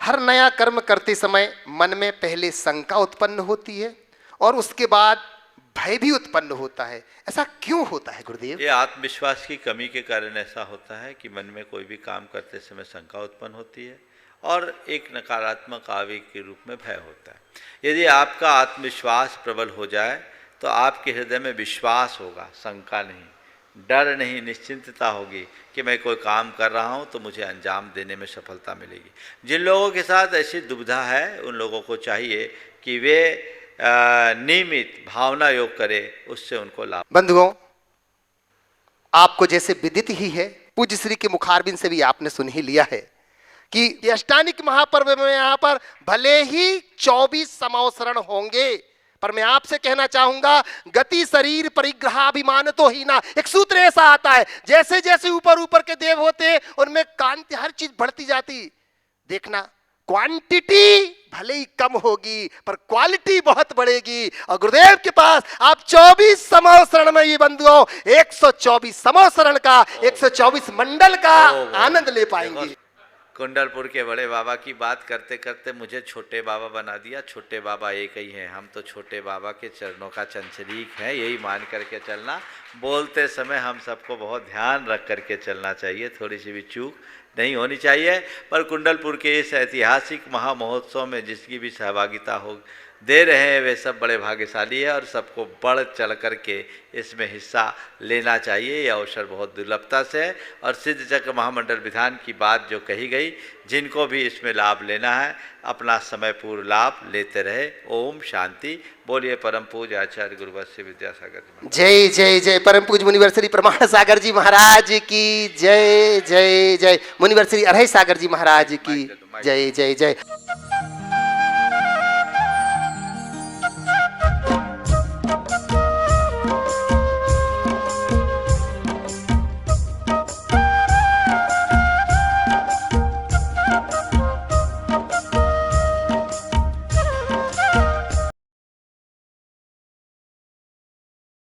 हर नया कर्म करते समय मन में पहले शंका उत्पन्न होती है और उसके बाद भय भी उत्पन्न होता है, ऐसा क्यों होता है गुरुदेव? ये आत्मविश्वास की कमी के कारण ऐसा होता है कि मन में कोई भी काम करते समय शंका उत्पन्न होती है और एक नकारात्मक आवेग के रूप में भय होता है। यदि आपका आत्मविश्वास प्रबल हो जाए तो आपके हृदय में विश्वास होगा, शंका नहीं, डर नहीं, निश्चिंतता होगी कि मैं कोई काम कर रहा हूं तो मुझे अंजाम देने में सफलता मिलेगी। जिन लोगों के साथ ऐसी दुविधा है उन लोगों को चाहिए कि वे नियमित भावना योग करे, उससे उनको लाभ। बंधुओं, आपको जैसे विदित ही है, पूज्य श्री के मुखारबिंद से भी आपने सुन ही लिया है कि अष्टानिक महापर्व में यहाँ पर भले ही 24 समवसरण होंगे, पर मैं आपसे कहना चाहूंगा गति शरीर परिग्रहाभिमान तो ही ना। एक सूत्र ऐसा आता है, जैसे जैसे ऊपर ऊपर के देव होते हैं उनमें कांति हर चीज बढ़ती जाती। देखना क्वांटिटी भले ही कम होगी पर क्वालिटी बहुत बढ़ेगी। और गुरुदेव के पास आप 24 समवसरण में ये बंधुओं 124 समवसरण का 124 मंडल का आनंद ले पाएंगे। कुंडलपुर के बड़े बाबा की बात करते करते मुझे छोटे बाबा बना दिया। छोटे बाबा एक ही हैं, हम तो छोटे बाबा के चरणों का चंचरीक है, यही मान करके चलना। बोलते समय हम सबको बहुत ध्यान रख करके चलना चाहिए, थोड़ी सी भी चूक नहीं होनी चाहिए। पर कुंडलपुर के इस ऐतिहासिक महामहोत्सव में जिसकी भी सहभागिता हो दे रहे हैं वे सब बड़े भाग्यशाली है और सबको बढ़ चढ़ करके इसमें हिस्सा लेना चाहिए। यह अवसर बहुत दुर्लभता से है और सिद्ध चक्र महामंडल विधान की बात जो कही गई, जिनको भी इसमें लाभ लेना है अपना समय पूर्ण लाभ लेते रहे। ओम शांति। बोलिए परम पूज्य आचार्य गुरुवत्स्य विद्यासागर जी। जय जय जय। परम पूज्य मुनिवर श्री प्रमाण सागर जी महाराज की जय जय जय। मुनिवर श्री अरहै सागर जी महाराज की जय जय जय।